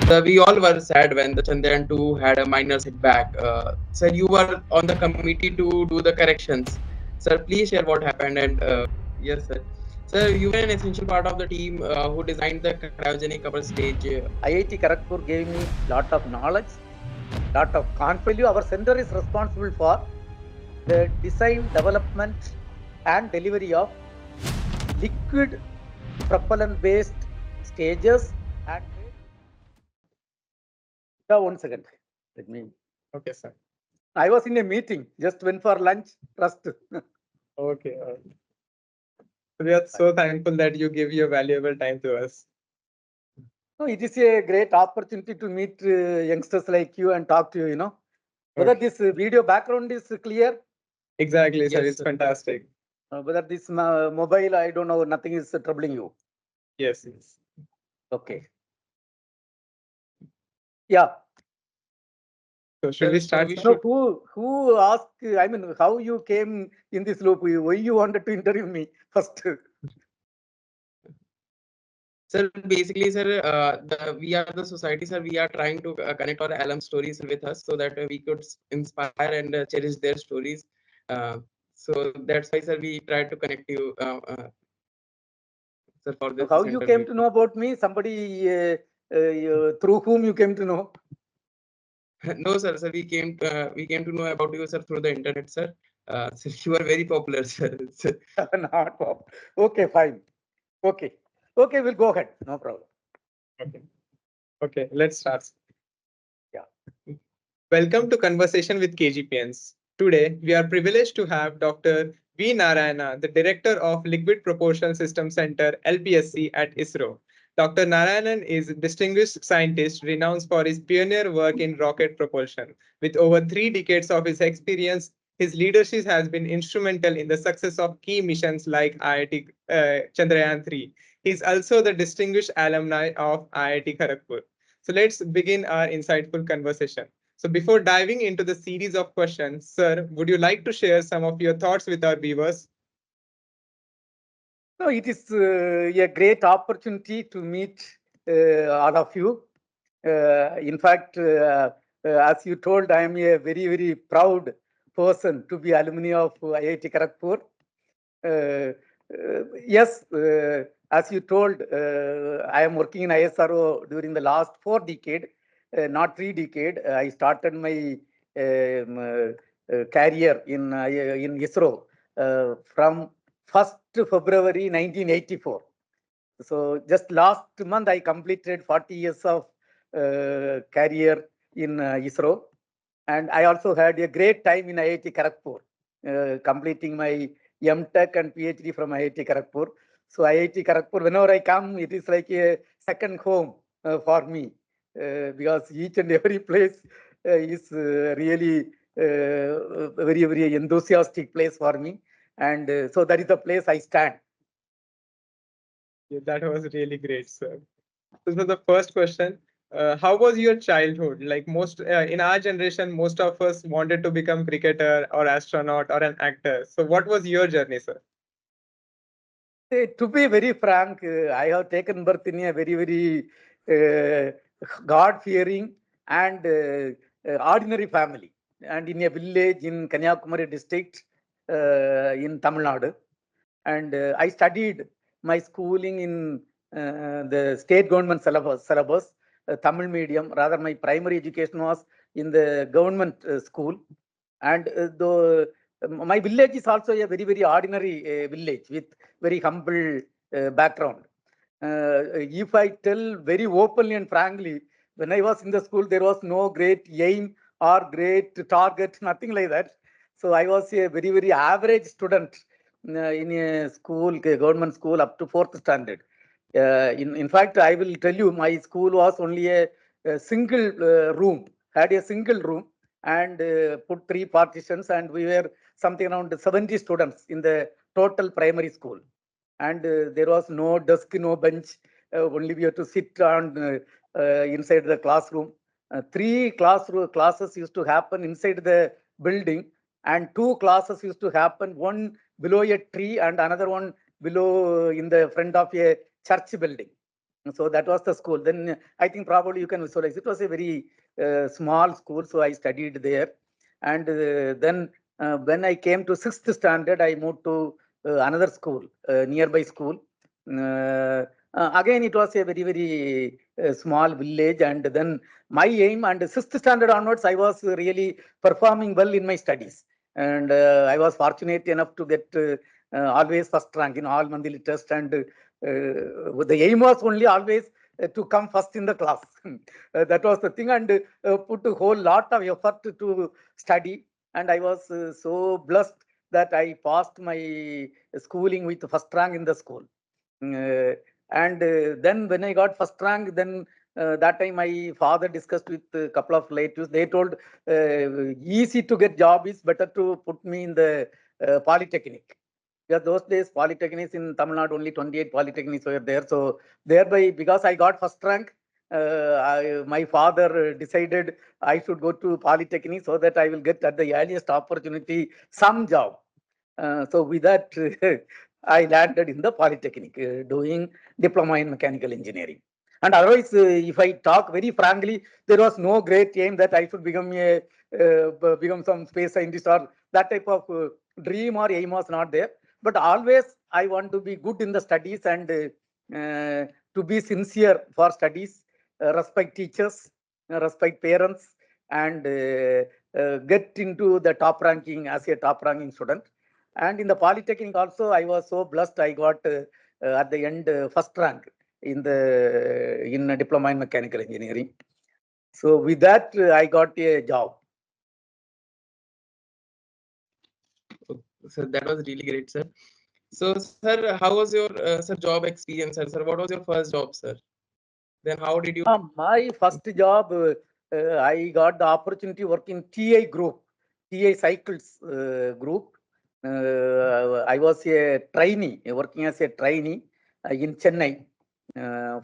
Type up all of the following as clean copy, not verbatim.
we all were sad when the Chandrayaan 2 had a minor setback. Sir, you were on the committee to do the corrections. Sir, please share what happened. And yes, sir. Sir, you were an essential part of the team who designed the cryogenic upper stage. IIT Kharagpur gave me lot of knowledge, lot of confidence. Our center is responsible for the design, development, and delivery of liquid propellant-based stages. And one second, let me. Okay, sir. I was in a meeting, just went for lunch. Trust. Okay. We are so thankful that you give your valuable time to us. No, it is a great opportunity to meet youngsters like you and talk to you. Whether this video background is clear. Exactly, sir. It's fantastic. Whether this mobile, I don't know, nothing is troubling you. Yes. Okay. Yeah. So should we start? No, who asked? I mean, how you came in this loop? Why you wanted to interview me first? Sir, basically, sir, we are the society, sir. We are trying to connect our alum stories with us so that we could inspire and cherish their stories. So that's why, sir, we try to connect you, sir, for this. How you came to know about me? Somebody through whom you came to know? No, sir. Sir, we came to know about you, sir, through the internet, sir. So you are very popular, sir. Not popular. Okay, fine. Okay, we'll go ahead. No problem. Okay. Let's start. Yeah. Welcome to Conversation with KGPNs. Today, we are privileged to have Dr. V. Narayanan, the Director of Liquid Propulsion System Center, LPSC at ISRO. Dr. Narayanan is a distinguished scientist renowned for his pioneer work in rocket propulsion. With over 3 decades of his experience, his leadership has been instrumental in the success of key missions like IIT Chandrayaan 3. He is also the distinguished alumni of IIT Kharagpur. So let's begin our insightful conversation. So before diving into the series of questions, sir, would you like to share some of your thoughts with our viewers? No, it is a great opportunity to meet all of you. In fact, as you told, I am a very, very proud person to be alumni of IIT Kharagpur. Yes, as you told, I am working in ISRO during the last 4 decades, not 3 decades. I started my career in ISRO from 1st February 1984. So just last month, I completed 40 years of career in ISRO. And I also had a great time in IIT Kharagpur, completing my M.Tech and PhD from IIT Kharagpur. So IIT Kharagpur, whenever I come, it is like a second home for me because each and every place is really very, very enthusiastic place for me. And so that is the place I stand. Yeah, that was really great, sir. This was the first question. How was your childhood? Like most in our generation, most of us wanted to become cricketer or astronaut or an actor. So what was your journey, sir? To be very frank, I have taken birth in a very, very God-fearing and ordinary family, and in a village in Kanyakumari district in Tamil Nadu. And I studied my schooling in the state government syllabus, Tamil medium. Rather, my primary education was in the government school. And my village is also a very, very ordinary village with very humble background. If I tell very openly and frankly, when I was in the school, there was no great aim or great target, nothing like that. So I was a very, very average student in a school, government school, up to 4th standard. In fact, I will tell you, my school was only a single room, had a single room, and put 3 partitions, and we were something around 70 students in the total primary school. And there was no desk, no bench, only we had to sit on inside the classroom. 3 classes used to happen inside the building, and 2 classes used to happen, one below a tree and another one below in the front of a church building. So that was the school. Then I think probably you can visualize. It was a very small school, so I studied there. And then when I came to 6th standard, I moved to another school, nearby school. Again, it was a very small village. And then my aim, and 6th standard onwards, I was really performing well in my studies. And I was fortunate enough to get always first rank in all monthly tests. And the aim was only always to come first in the class. That was the thing, and put a whole lot of effort to study. And I was so blessed that I passed my schooling with first rank in the school. And then when I got first rank, then that time my father discussed with a couple of relatives. They told easy to get job is better to put me in the polytechnic. Yeah, those days polytechnics in Tamil Nadu, only 28 polytechnics were there. So thereby, because I got first rank, my father decided I should go to polytechnic so that I will get at the earliest opportunity some job. So with that, I landed in the polytechnic doing diploma in mechanical engineering. And otherwise, if I talk very frankly, there was no great aim that I should become some space scientist, or that type of dream or aim was not there. But always I want to be good in the studies, and to be sincere for studies, respect teachers, respect parents, and get into the top ranking as a top ranking student. And in the polytechnic also, I was so blessed. I got at the end first rank in a diploma in mechanical engineering. So with that, I got a job. So that was really great, sir. So, sir, how was your sir job experience, sir? Sir, what was your first job, sir? Then how did you? My first job, I got the opportunity to work in TI group, TI cycles group. I was a trainee, working as a trainee in Chennai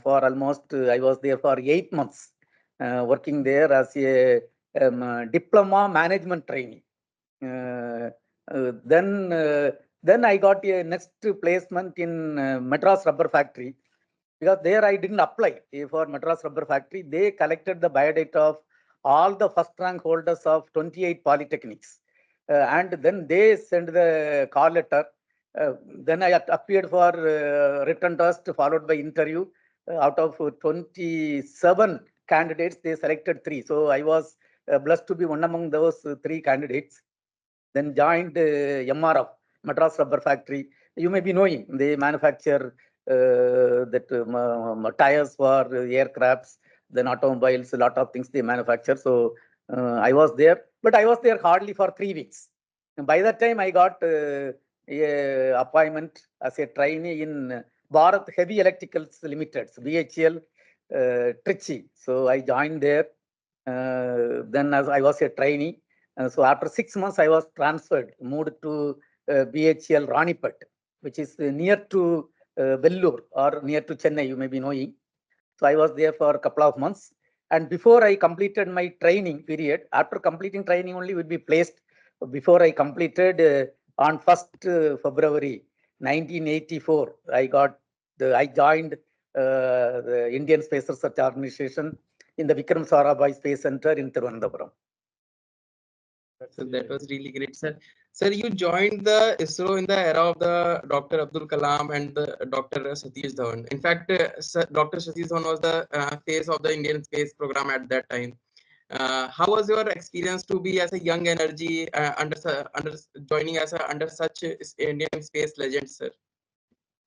for almost, I was there for 8 months, working there as a diploma management trainee. Uh, then I got a next placement in Madras Rubber Factory, because there I didn't apply for Madras Rubber Factory. They collected the biodata of all the first rank holders of 28 polytechnics, and then they sent the call letter. Then I appeared for written test followed by interview. Out of 27 candidates, they selected 3. So I was blessed to be one among those 3 candidates. Then joined MRF, Madras Rubber Factory. You may be knowing, they manufacture tires for aircrafts, then automobiles, a lot of things they manufacture. So I was there, but I was there hardly for 3 weeks. And by that time, I got a appointment as a trainee in Bharat Heavy Electricals Limited, BHEL, Trichy. So I joined there. Then as I was a trainee. So after 6 months, I was transferred, moved to BHEL Ranipet, which is near to Vellore or near to Chennai, you may be knowing. So I was there for a couple of months. And before I completed my training period, after completing training only would be placed. Before I completed on 1st February 1984, I joined the Indian Space Research Organization in the Vikram Sarabhai Space Center in Thiruvananthapuram. So that was really great, sir. Sir, you joined the ISRO in the era of the Dr. Abdul Kalam and the Dr. Satish Dhawan. In fact, Dr. Satish Dhawan was the face of the Indian space program at that time. How was your experience to be as a young energy joining as under such Indian space legend, sir?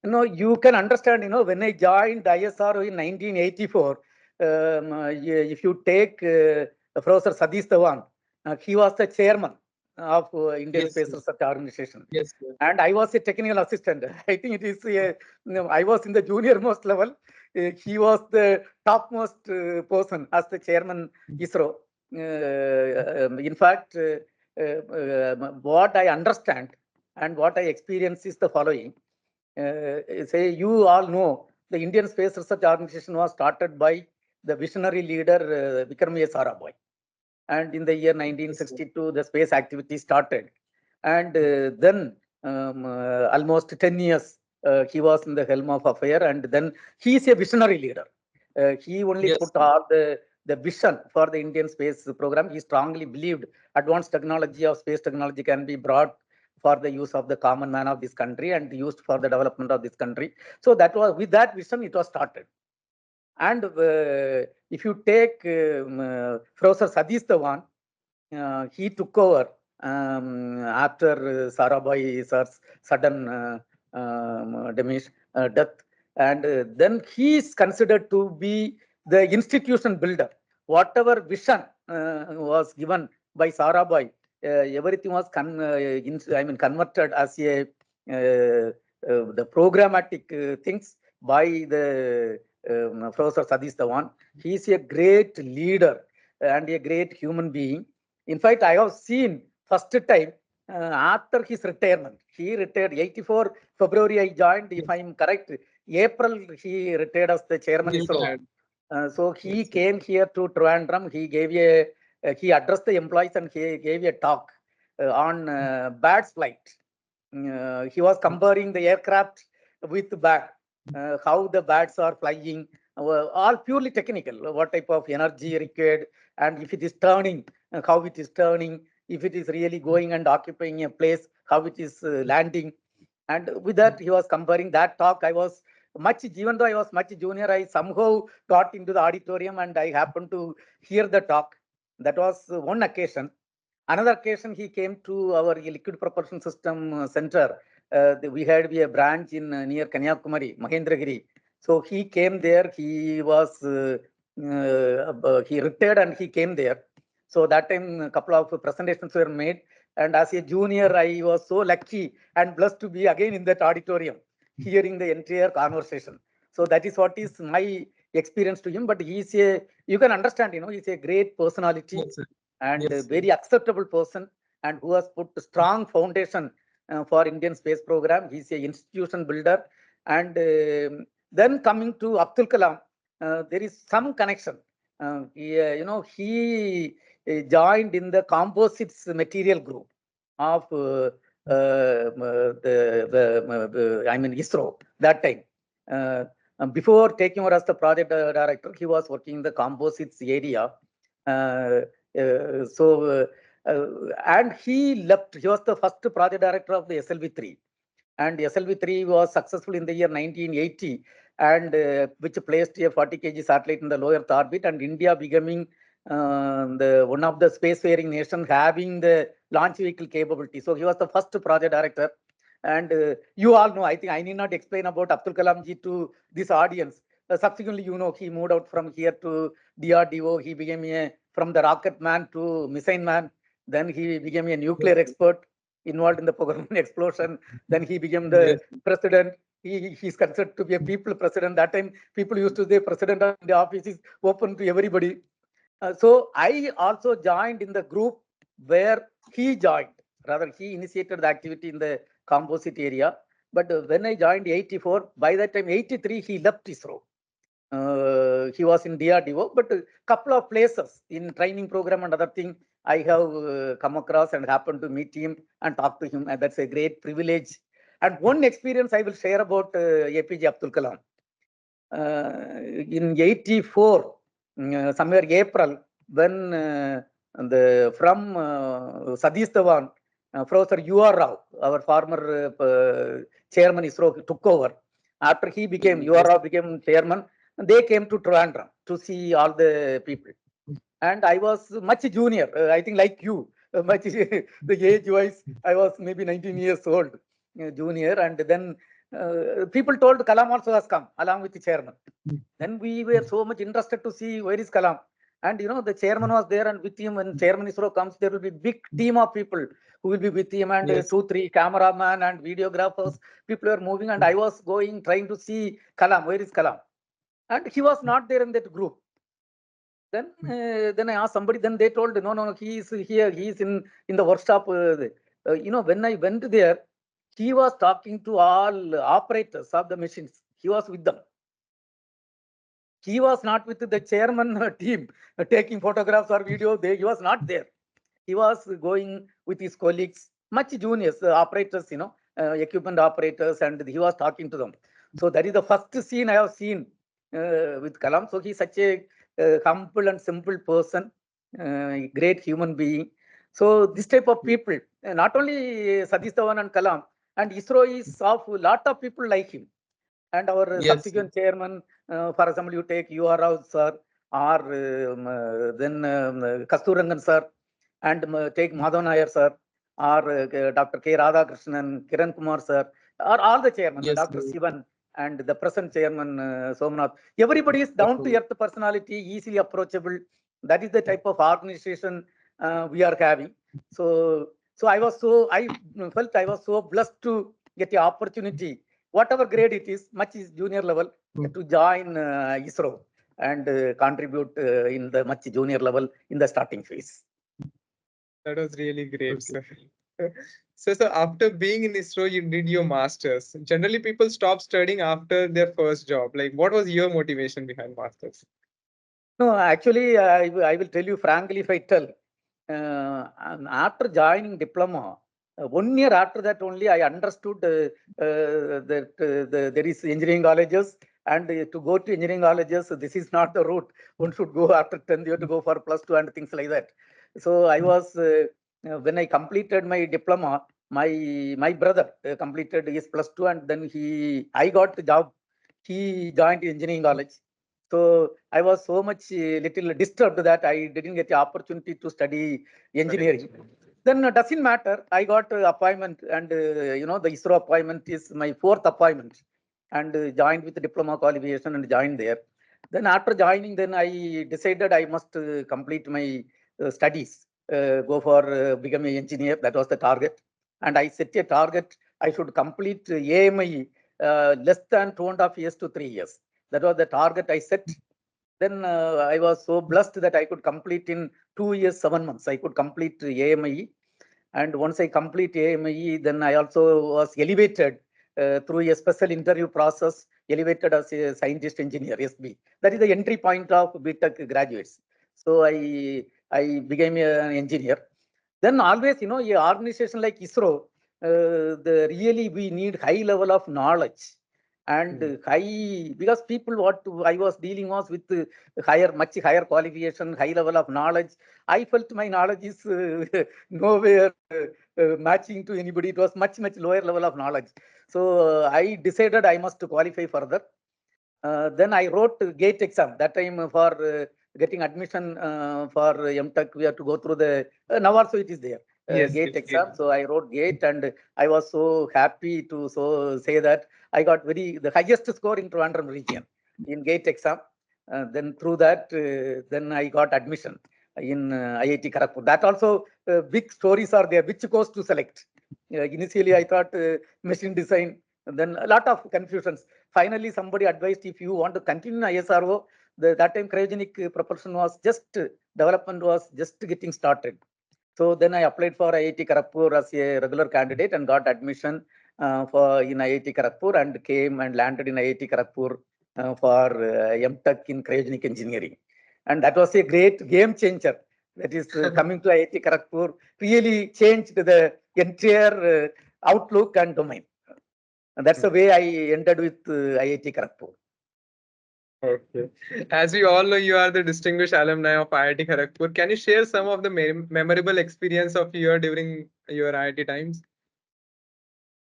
No, you can understand, when I joined ISRO in 1984, if you take Professor Satish Dhawan, he was the chairman of Indian Space Research Organization. Yes, sir. And I was a technical assistant. I think it is I was in the junior most level. He was the topmost person as the chairman ISRO. In fact, what I understand and what I experience is the following. Say you all know, the Indian Space Research Organization was started by the visionary leader Vikram Sarabhai. And in the year 1962, the space activity started. And then almost 10 years, he was in the helm of affair, and then he is a visionary leader. He only Yes. put all the vision for the Indian space program. He strongly believed advanced technology of space technology can be brought for the use of the common man of this country and used for the development of this country. So that was with that vision it was started. And if you take Professor Satish Dhawan, he took over after Sarabhai sir's sudden death, and then he is considered to be the institution builder. Whatever vision was given by Sarabhai, everything was converted as a the programmatic things by the Professor Satish Dhawan. He is a great leader and a great human being. In fact, I have seen first time after his retirement. He retired 84 February. I joined, if I am correct. April he retired as the chairman ISRO. So he came here to Trivandrum. He gave he addressed the employees and he gave a talk on bats flight. He was comparing the aircraft with bat, how the bats are flying, all purely technical. What type of energy required, and if it is turning, how it is turning, if it is really going and occupying a place, how it is landing. And with that, he was comparing that talk. I was much, even though I was much junior, I somehow got into the auditorium and I happened to hear the talk. That was one occasion. Another occasion, he came to our liquid propulsion system center. We had a branch in near Kanyakumari, Mahendragiri. So he came there. He was he retired and he came there. So that time, a couple of presentations were made. And as a junior, I was so lucky and blessed to be again in that auditorium, hearing the entire conversation. So that is what is my experience to him. But he's a, you can understand, he's a great personality. Yes, sir. And Yes. a very acceptable person, and who has put a strong foundation for Indian space program. He's a institution builder. And then coming to Abdul Kalam, there is some connection. He joined in the composites material group of ISRO that time. Before taking over as the project director, he was working in the composites area. And he left. He was the first project director of the SLV-3, and SLV-3 was successful in the year 1980, and which placed a 40 kg satellite in the low Earth orbit, and India becoming the one of the spacefaring nations having the launch vehicle capability. So he was the first project director. And you all know, I think I need not explain about Abdul Kalam ji to this audience. Subsequently, he moved out from here to DRDO. He became from the rocket man to missile man. Then he became a nuclear expert involved in the Pokhran explosion. Then he became the president. He's considered to be a people president. That time, people used to say president of the office is open to everybody. So I also joined in the group where he joined. Rather, he initiated the activity in the composite area. But when I joined 84, by that time, 83, he left ISRO. He was in DRDO, but a couple of places in training program and other thing, I have come across and happened to meet him and talk to him. And that's a great privilege. And one experience I will share about APJ Abdul Kalam. In 84, somewhere April, when from Satish Dhawan, Professor U.R. Rao, our former chairman ISRO, took over. After he became, U.R. Rao became chairman, they came to Trivandrum to see all the people. And I was much junior, I think like you, much the age-wise, I was maybe 19 years old, junior. And then people told Kalam also has come along with the chairman. Then we were so much interested to see where is Kalam. And the chairman was there, and with him, when Chairman ISRO comes, there will be big team of people who will be with him, and 2-3 cameraman and videographers. People were moving, and I was going, trying to see Kalam. Where is Kalam? And he was not there in that group. Then I asked somebody. Then they told, no, he is here. He is in the workshop. When I went there, he was talking to all operators of the machines. He was with them. He was not with the chairman team taking photographs or video. He was not there. He was going with his colleagues, much juniors, operators, equipment operators, and he was talking to them. So that is the first scene I have seen with Kalam. So he's such a humble and simple person, great human being. So this type of people, not only Satish Dhawan and Kalam, and ISRO is of a lot of people like him. And our Yes. subsequent chairman, for example, you take U.R. Rao sir, or then Kasturangan sir, and take Madhav Nair sir, or Dr. K. Radhakrishnan, Kiran Kumar sir, or all the chairman, Yes. Dr. Sivan, and the present chairman, Somnath. Everybody is down to earth personality, easily approachable. That is the type of organization we are having. So I felt I was so blessed to get the opportunity, whatever grade it is, much is junior level, to join ISRO and contribute in the much junior level in the starting phase. That was really great, sir. So after being in ISRO, you did your masters. Generally, people stop studying after their first job. Like, what was your motivation behind masters? No, actually, I will tell you frankly, if I tell, after joining diploma, 1 year after that only I understood that there is engineering colleges, and to go to engineering colleges, this is not the route. One should go after 10th year to go for +2 and things like that. So I was, when I completed my diploma, my brother completed his +2, and then I got the job. He joined engineering college. So I was so much little disturbed that I didn't get the opportunity to study engineering. Then it doesn't matter. I got appointment, and the ISRO appointment is my 4th appointment, and joined with the diploma qualification and joined there. Then after joining, then I decided I must complete my studies, go for become an engineer. That was the target, and I set a target. I should complete AMI less than 2.5 years to 3 years. That was the target I set. Then I was so blessed that I could complete in 2 years, 7 months. I could complete AMI. And once I complete AMI, then I also was elevated through a special interview process, elevated as a scientist engineer, SB. That is the entry point of BTech graduates. So I became an engineer. Then always, an organization like ISRO, really we need high level of knowledge, and because people what I was dealing was with much higher qualification, high level of knowledge. I felt my knowledge is nowhere matching to anybody. It was much lower level of knowledge. So I decided I must qualify further. Then I wrote GATE exam. That time for getting admission for MTech, we have to go through the, now also it is there, GATE exam. So I wrote GATE, and I was so happy to say that I got the highest score in Trivandrum region in GATE exam. Then through that, then I got admission in IIT Kharagpur. That also big stories are there, which course to select. Initially, I thought machine design, and then a lot of confusions. Finally, somebody advised, if you want to continue ISRO, that time cryogenic propulsion was development was just getting started. So then I applied for IIT Kharagpur as a regular candidate and got admission in IIT Kharagpur, and came and landed in IIT Kharagpur for MTech in cryogenic engineering. And that was a great game changer. That is coming to IIT Kharagpur really changed the entire outlook and domain. And that's the way I ended with IIT Kharagpur. Okay. As we all know, you are the distinguished alumni of IIT Kharagpur. Can you share some of the memorable experience of your during your IIT times?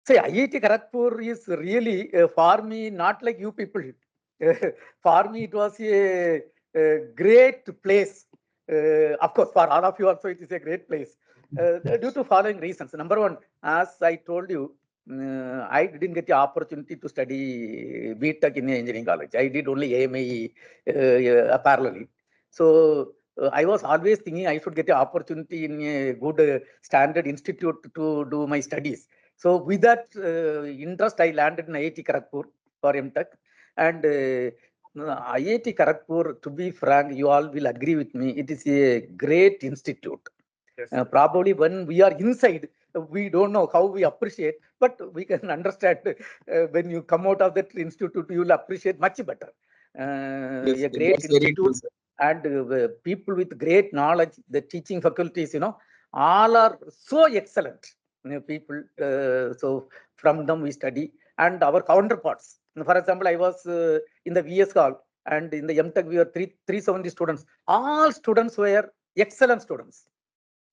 See, IIT Kharagpur is really for me not like you people. For me, it was a great place. Of course, for all of you also, it is a great place due to following reasons. Number one, as I told you, I didn't get the opportunity to study BTech in engineering college. I did only AMI parallelly. So I was always thinking I should get the opportunity in a good standard institute to do my studies. So with that interest, I landed in IIT Kharagpur for MTech. And IIT Kharagpur, to be frank, you all will agree with me, it is a great institute. Yes. Probably when we are inside, we don't know how we appreciate, but we can understand when you come out of that institute, you will appreciate much better. A great institute, and people with great knowledge, the teaching faculties, all are so excellent. people. So from them we study, and our counterparts. For example, I was in the VS Hall, and in the MTech we were 370 students. All students were excellent students,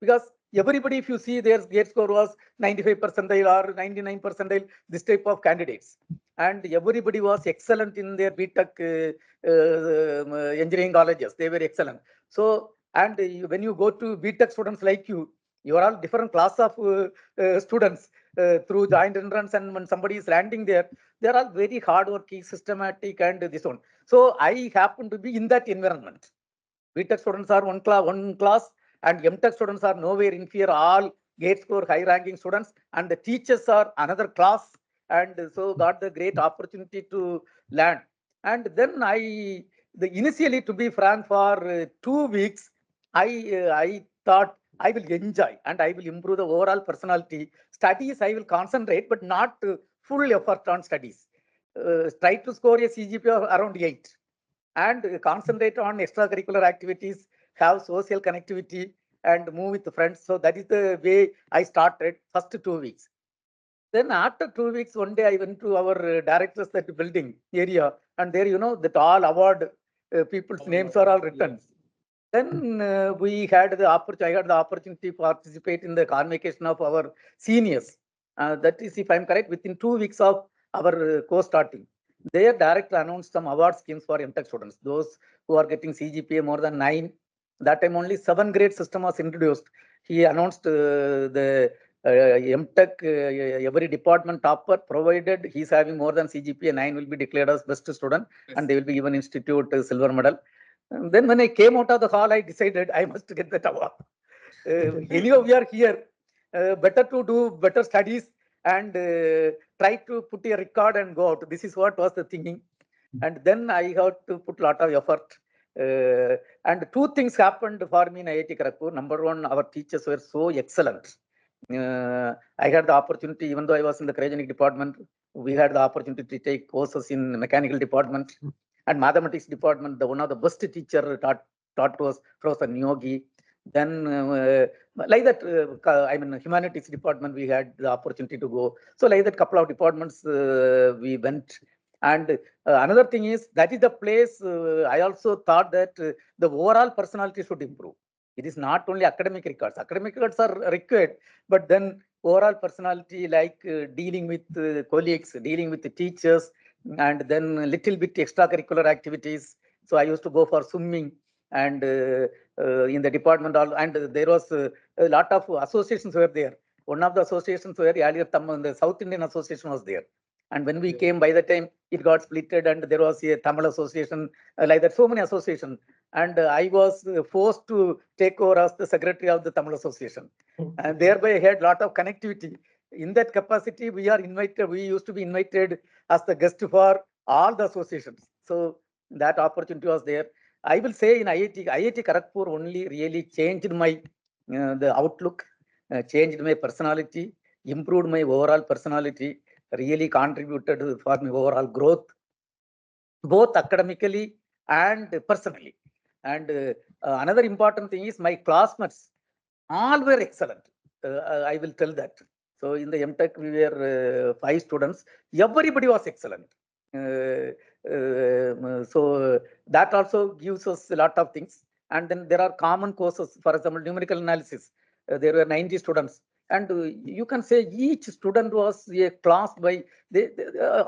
because everybody, if you see, their gate score was 95 percentile or 99 percentile, this type of candidates. And everybody was excellent in their BTech engineering colleges. They were excellent. So, and when you go to BTech students like you are all different class of students through joint entrance, and when somebody is landing there, they are all very hardworking, systematic, and this one. So I happen to be in that environment. BTech students are one class, and MTech students are nowhere inferior. All gate score high ranking students, and the teachers are another class. And so got the great opportunity to learn. And then initially, to be frank, for 2 weeks, I thought I will enjoy and I will improve the overall personality. Studies I will concentrate, but not full effort on studies. Try to score a CGPA of around 8, and concentrate on extracurricular activities, have social connectivity, and move with friends. So that is the way I started first 2 weeks. Then after 2 weeks, one day I went to our directors at the building area, and there, that all award people's names are all written. Then we had the opportunity. I had the opportunity to participate in the convocation of our seniors. That is, if I'm correct, within 2 weeks of our course starting, their director announced some award schemes for MTech students. Those who are getting CGPA more than 9. That time only 7 grade system was introduced. He announced the MTech, every department topper, provided he's having more than CGPA 9, will be declared as best student, and they will be given institute silver medal. And then when I came out of the hall, I decided I must get that award. Anyhow, we are here. Better to do better studies and try to put a record and go out. This is what was the thinking. And then I had to put a lot of effort. And two things happened for me in IIT Kharagpur. Number one, our teachers were so excellent. I had the opportunity, even though I was in the cryogenic department, we had the opportunity to take courses in mechanical department and mathematics department. The one of the best teacher taught was Professor Nyogi. Then like that, I mean, humanities department, we had the opportunity to go. So like that, couple of departments we went. And another thing is, that is the place I also thought that the overall personality should improve. It is not only academic records. Academic records are required, but then overall personality, like dealing with colleagues, dealing with the teachers, and then a little bit extracurricular activities. So I used to go for swimming, and in the department, and there was a lot of associations were there. One of the associations were earlier, the South Indian Association was there. And when we came, by the time it got splitted, and there was a Tamil association, like that, so many associations. And I was forced to take over as the secretary of the Tamil association. And thereby I had a lot of connectivity. In that capacity, we used to be invited as the guest for all the associations. So that opportunity was there. I will say in IIT Kharagpur only really changed my the outlook, changed my personality, improved my overall personality, really contributed for my overall growth, both academically and personally. And another important thing is, my classmates all were excellent. I will tell that. So in the MTech, we were 5 students. Everybody was excellent. So that also gives us a lot of things. And then there are common courses. For example, numerical analysis. There were 90 students. And you can say each student was a class by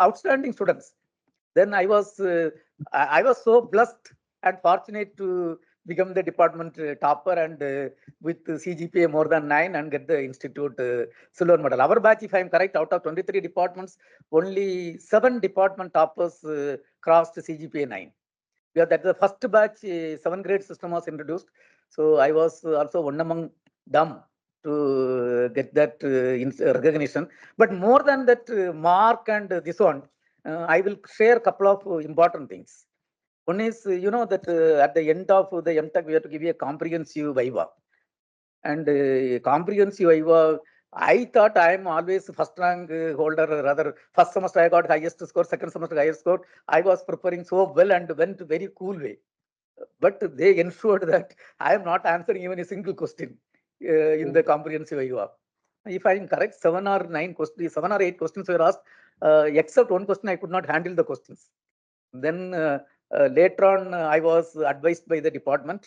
outstanding students. Then I was so blessed and fortunate to become the department topper, and with CGPA more than 9, and get the institute silver medal. Our batch, if I am correct, out of 23 departments, only 7 department toppers crossed CGPA 9. Yeah, that's the first batch 7 grade system was introduced. So I was also one among them to get that recognition. But more than that mark and this one, I will share a couple of important things. One is, that at the end of the MTech, we have to give you a comprehensive viva. And comprehensive viva, I thought I am always first rank holder. Rather, first semester I got highest score, second semester highest score. I was preparing so well and went very cool way. But they ensured that I am not answering even a single question in the comprehensive viva. If I am correct, 7 or 8 questions were asked, except one question I could not handle the questions. Then later on, I was advised by the department.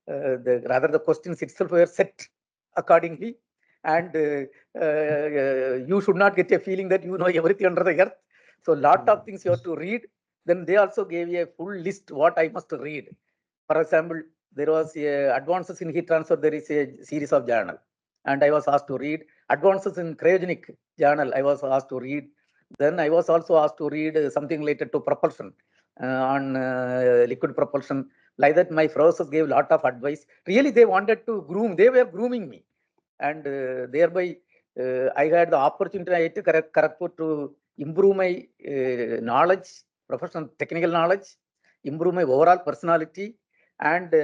Rather, the questions itself were set accordingly, and you should not get a feeling that you know everything under the earth. So, lot of things you have to read. Then they also gave a full list what I must read. For example, there was advances in heat transfer. There is a series of journal, and I was asked to read advances in cryogenic journal. I was asked to read. Then I was also asked to read something related to propulsion on liquid propulsion. Like that, my professors gave a lot of advice. Really, they wanted to groom. They were grooming me, and thereby I had the opportunity at IIT Kharagpur to improve my knowledge, professional technical knowledge, improve my overall personality, and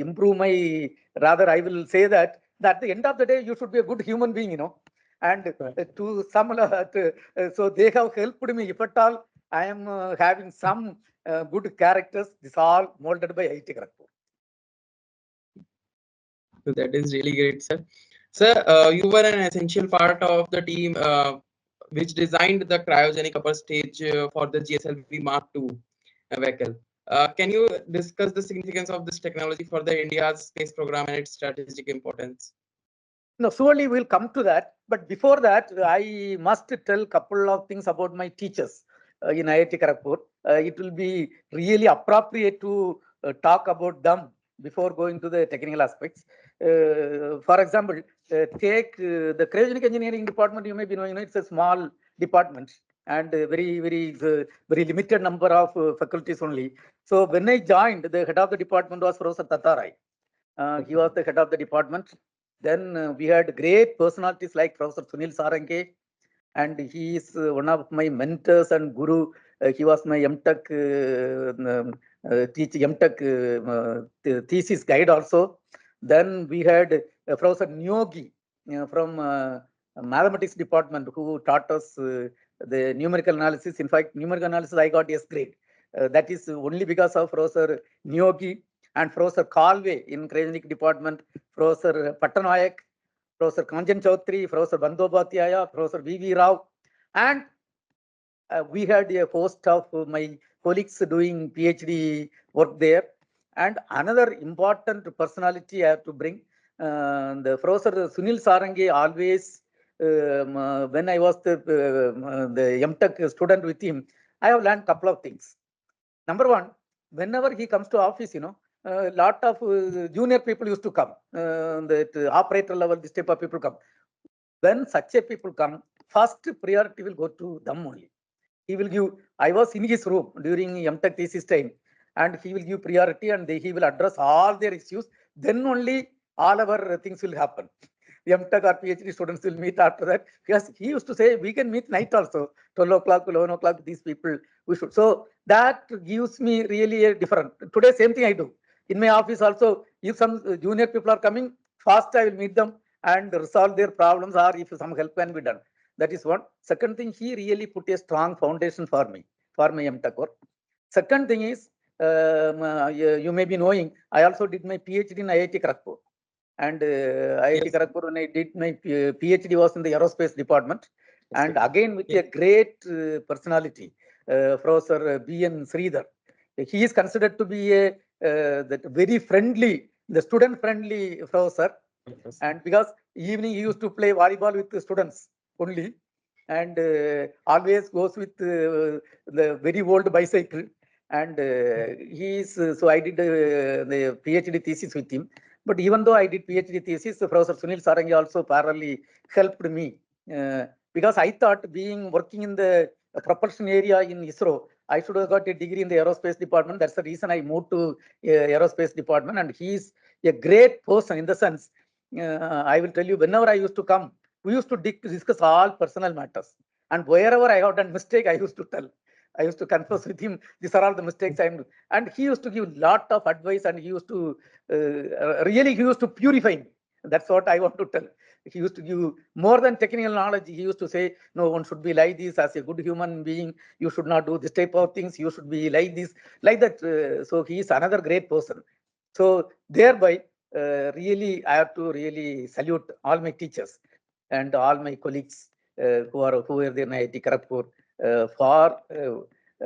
improve my. Rather, I will say that at the end of the day, you should be a good human being, you know. And to some, so they have helped me. If at all I am having some good characters, this all molded by IIT Kharagpur. So that is really great, sir. Sir, you were an essential part of the team which designed the cryogenic upper stage for the GSLV Mark II vehicle. Can you discuss the significance of this technology for the India's space program and its strategic importance? No, surely we'll come to that. But before that, I must tell a couple of things about my teachers in IIT Kharagpur. It will be really appropriate to talk about them before going to the technical aspects. For example, take the cryogenic engineering department. You may be knowing, it's a small department and very limited number of faculties only. So when I joined, the head of the department was Professor Tatarai. He was the head of the department. Then we had great personalities like Professor Sunil Sarange, and he is one of my mentors and guru. He was my MTech thesis guide also. Then we had Professor Nyogi from mathematics department who taught us the numerical analysis. In fact, numerical analysis I got S grade. That is only because of Professor Nyogi and Professor Kalve in cryogenic department, Professor Patanayak, Professor Kanjan Chaudhary, Professor Bandobhatyaya, Professor V.V. Rao, and we had a host of my colleagues doing PhD work there. And another important personality I have to bring, the Professor Sunil Sarangi always, when I was the MTech student with him, I have learned a couple of things. Number one, whenever he comes to office, you know, a lot of junior people used to come, the operator level, this type of people come. When such a people come, first priority will go to them only. He will give, I was in his room during MTech thesis time, and he will give priority and he will address all their issues. Then only all our things will happen. MTech or PhD students will meet after that. Because he used to say, we can meet night also, 12 o'clock, 11 o'clock, these people, we should. So that gives me really a different. Today, same thing I do. In my office also, if some junior people are coming, first I will meet them and resolve their problems, or if some help can be done. That is one. Second thing, he really put a strong foundation for me, for my MTech work. Second thing is, you may be knowing, I also did my PhD in IIT Kharagpur. And IIT Kharagpur, when I did my PhD was in the aerospace department. And again, with a great personality, Professor B.N. Sridhar. He is considered to be a that very friendly, the student-friendly professor. And because evening he used to play volleyball with the students only, and always goes with the very old bicycle. And he is, so I did the PhD thesis with him. But even though I did PhD thesis, Professor Sunil Sarangi also parallelly helped me because I thought working in the propulsion area in ISRO, I should have got a degree in the aerospace department. That's the reason I moved to aerospace department. And he is a great person in the sense, I will tell you, whenever I used to come, we used to discuss all personal matters. And wherever I have done mistake, I used to tell. I used to confess with him, these are all the mistakes I'm doing. And he used to give lot of advice, and he used to really, he used to purify me. That's what I want to tell. He used to give more than technical knowledge. He used to say, no, one should be like this as a good human being. You should not do this type of things. You should be like this, like that. So he is another great person. So thereby, really, I have to really salute all my teachers and all my colleagues who are there in IIT Kharagpur for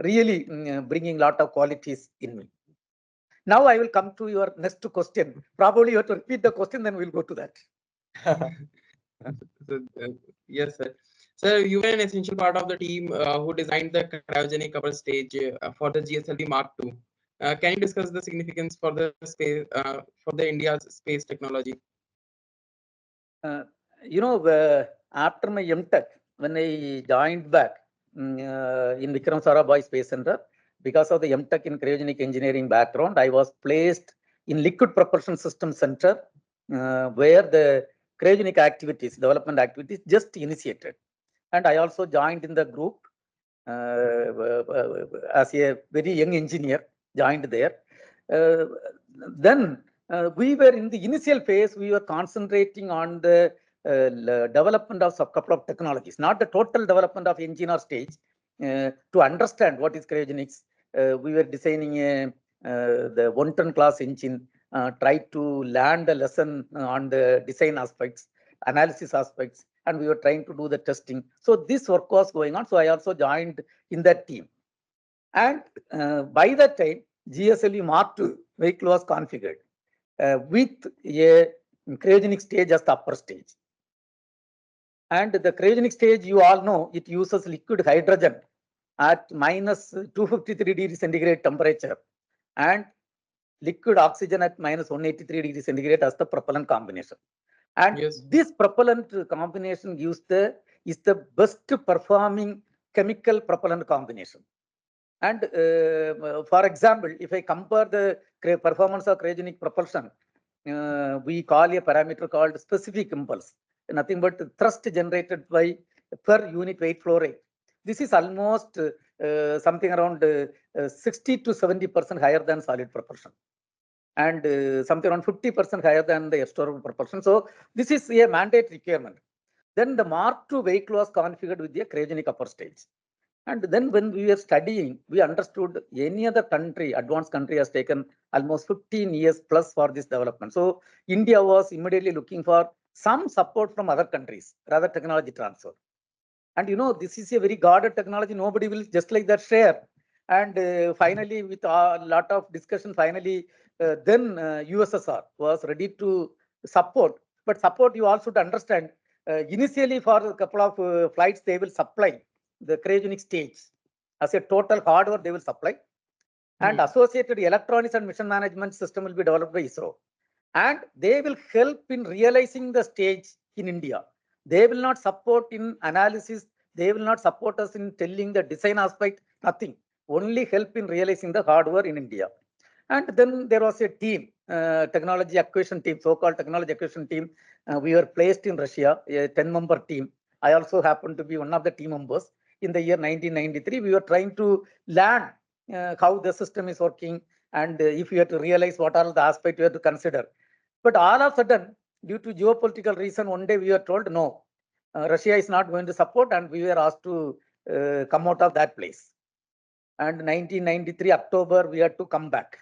really bringing a lot of qualities in me. Now I will come to your next question. Probably you have to repeat the question, then we'll go to that. So, yes, sir. So you were an essential part of the team who designed the cryogenic upper stage for the GSLV Mark II. Can you discuss the significance for the space for the India's space technology? After my MTech, when I joined back in Vikram Sarabhai Space Center, because of the MTech in cryogenic engineering background, I was placed in Liquid Propulsion System Center, where the cryogenic activities, development activities, just initiated. And I also joined in the group as a very young engineer, joined there. Then we were in the initial phase, we were concentrating on the development of a couple of technologies, not the total development of engine or stage. To understand what is cryogenics, we were designing the 1-ton class engine, tried to learn the lesson on the design aspects, analysis aspects, and we were trying to do the testing. So this work was going on. So I also joined in that team. And by that time, GSLV Mark II vehicle was configured with a cryogenic stage as the upper stage. And the cryogenic stage, you all know, it uses liquid hydrogen at minus 253 degrees centigrade temperature and liquid oxygen at minus 183 degrees centigrade as the propellant combination. And Yes. this propellant combination is the best performing chemical propellant combination. And for example, if I compare the performance of cryogenic propulsion, we call a parameter called specific impulse, nothing but thrust generated by per unit weight flow rate. This is almost something around 60 to 70% higher than solid propulsion, and something around 50% higher than the storable propulsion. So this is a mandate requirement. Then the Mark II vehicle was configured with the cryogenic upper stage. And then when we were studying, we understood any other country, advanced country, has taken almost 15 years plus for this development. So India was immediately looking for some support from other countries, rather technology transfer. And this is a very guarded technology. Nobody will just like that share. And finally, with a lot of discussion, finally, then USSR was ready to support. But support, you also to understand, initially for a couple of flights, they will supply the cryogenic stage as a total hardware they will supply, and associated electronics and mission management system will be developed by ISRO, and they will help in realizing the stage in India. They will not support in analysis, they will not support us in telling the design aspect, nothing, only help in realizing the hardware in India. And then there was a team, technology acquisition team, so-called technology acquisition team. We were placed in Russia, a 10-member team. I also happened to be one of the team members. In the year 1993, we were trying to learn how the system is working, and if you have to realize what are the aspects you have to consider. But all of a sudden, due to geopolitical reason, one day we were told, no, Russia is not going to support, and we were asked to come out of that place. And 1993 October, we had to come back.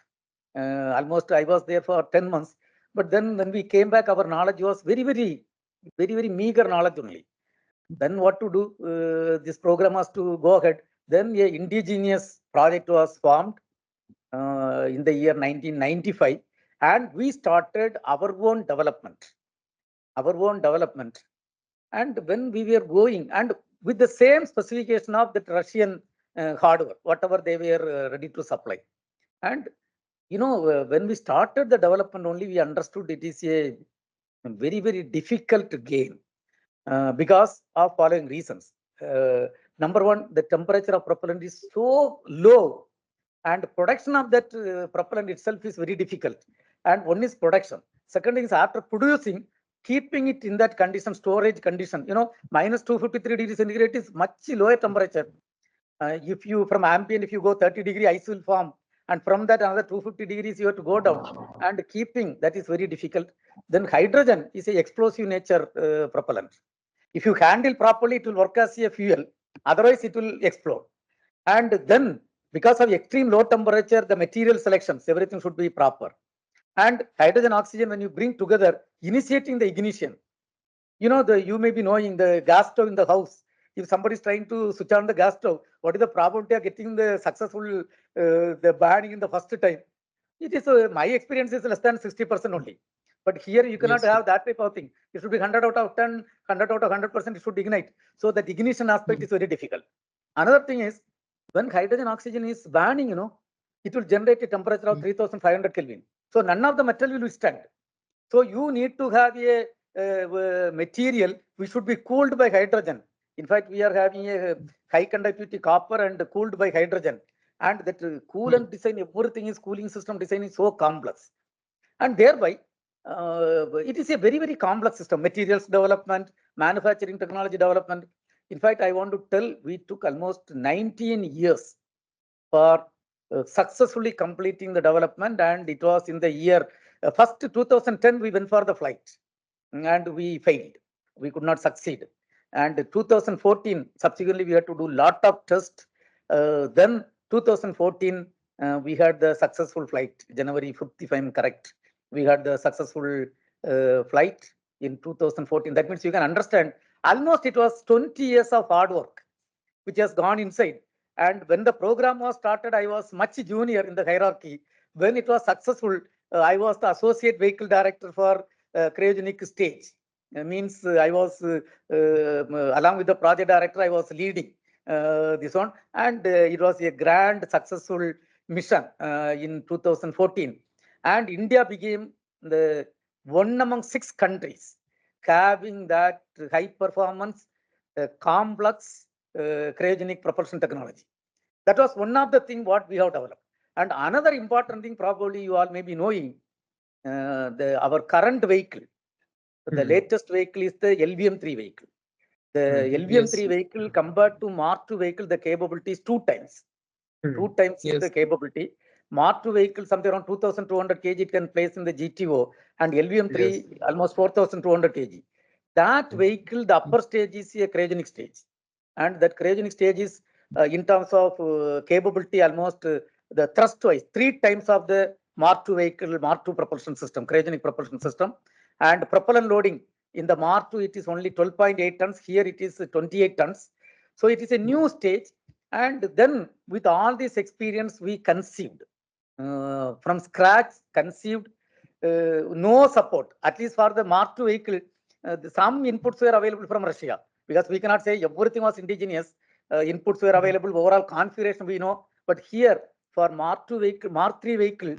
Almost I was there for 10 months. But then when we came back, our knowledge was very, very meager knowledge only. Then what to do? This program was to go ahead. Then a indigenous project was formed in the year 1995, and we started our own development. And when we were going, and with the same specification of the Russian hardware, whatever they were ready to supply. And when we started the development only, we understood it is a very difficult game. Because of following reasons. Number one, the temperature of propellant is so low, and production of that propellant itself is very difficult. And one is production. Second is after producing, keeping it in that condition, storage condition. Minus 253 degrees centigrade is much lower temperature. If you from ambient, if you go 30 degree, ice will form, and from that another 250 degrees you have to go down, and keeping that is very difficult. Then hydrogen is a explosive nature propellant. If you handle properly, it will work as a fuel. Otherwise, it will explode. And then, because of extreme low temperature, the material selections, everything should be proper. And hydrogen oxygen, when you bring together, initiating the ignition. You know, you may be knowing the gas stove in the house. If somebody is trying to switch on the gas stove, what is the probability of getting the successful the burning in the first time? It is my experience is less than 60% only. But here you cannot Yes, sir. have that type of thing. It should be 100 out of 10, 100 out of 100%. It should ignite. So that ignition aspect is very difficult. Another thing is when hydrogen oxygen is burning, you know, it will generate a temperature of 3500 Kelvin. So none of the metal will withstand. So you need to have a material which should be cooled by hydrogen. In fact, we are having a high conductivity copper and cooled by hydrogen. And that coolant design, everything is cooling system design is so complex. And thereby, it is a very, very complex system. Materials development, manufacturing technology development. In fact, I want to tell we took almost 19 years for successfully completing the development, and it was in the year first 2010 we went for the flight and we failed. We could not succeed. And 2014 subsequently we had to do lot of tests. Then 2014 we had the successful flight. January 5th, if I'm correct, we had the successful flight in 2014. That means you can understand almost it was 20 years of hard work which has gone inside. And when the program was started, I was much junior in the hierarchy. When it was successful, I was the associate vehicle director for cryogenic stage. Means I was, along with the project director, I was leading this one. And it was a grand successful mission in 2014. And India became the one among 6 countries having that high performance, complex cryogenic propulsion technology. That was one of the things what we have developed. And another important thing, probably you all may be knowing, our current vehicle, the latest vehicle is the LVM3 vehicle. The LVM3 Yes. vehicle compared to Mark II vehicle, the capability is 2 times. 2 times is the Yes. capability. Mark II vehicle, something around 2200 kg, it can place in the GTO, and LVM3 almost 4200 kg. That vehicle, the upper stage is a cryogenic stage. And that cryogenic stage is, in terms of capability, almost the thrust wise, 3 times of the Mark II vehicle, Mark II propulsion system, cryogenic propulsion system. And propellant loading in the Mark II, it is only 12.8 tons. Here it is 28 tons. So it is a new stage. And then with all this experience, we conceived from scratch, conceived, no support, at least for the Mark II vehicle. Some inputs were available from Russia, because we cannot say everything was indigenous. Inputs were available, overall configuration we know. But here for Mark II vehicle, Mark III vehicle,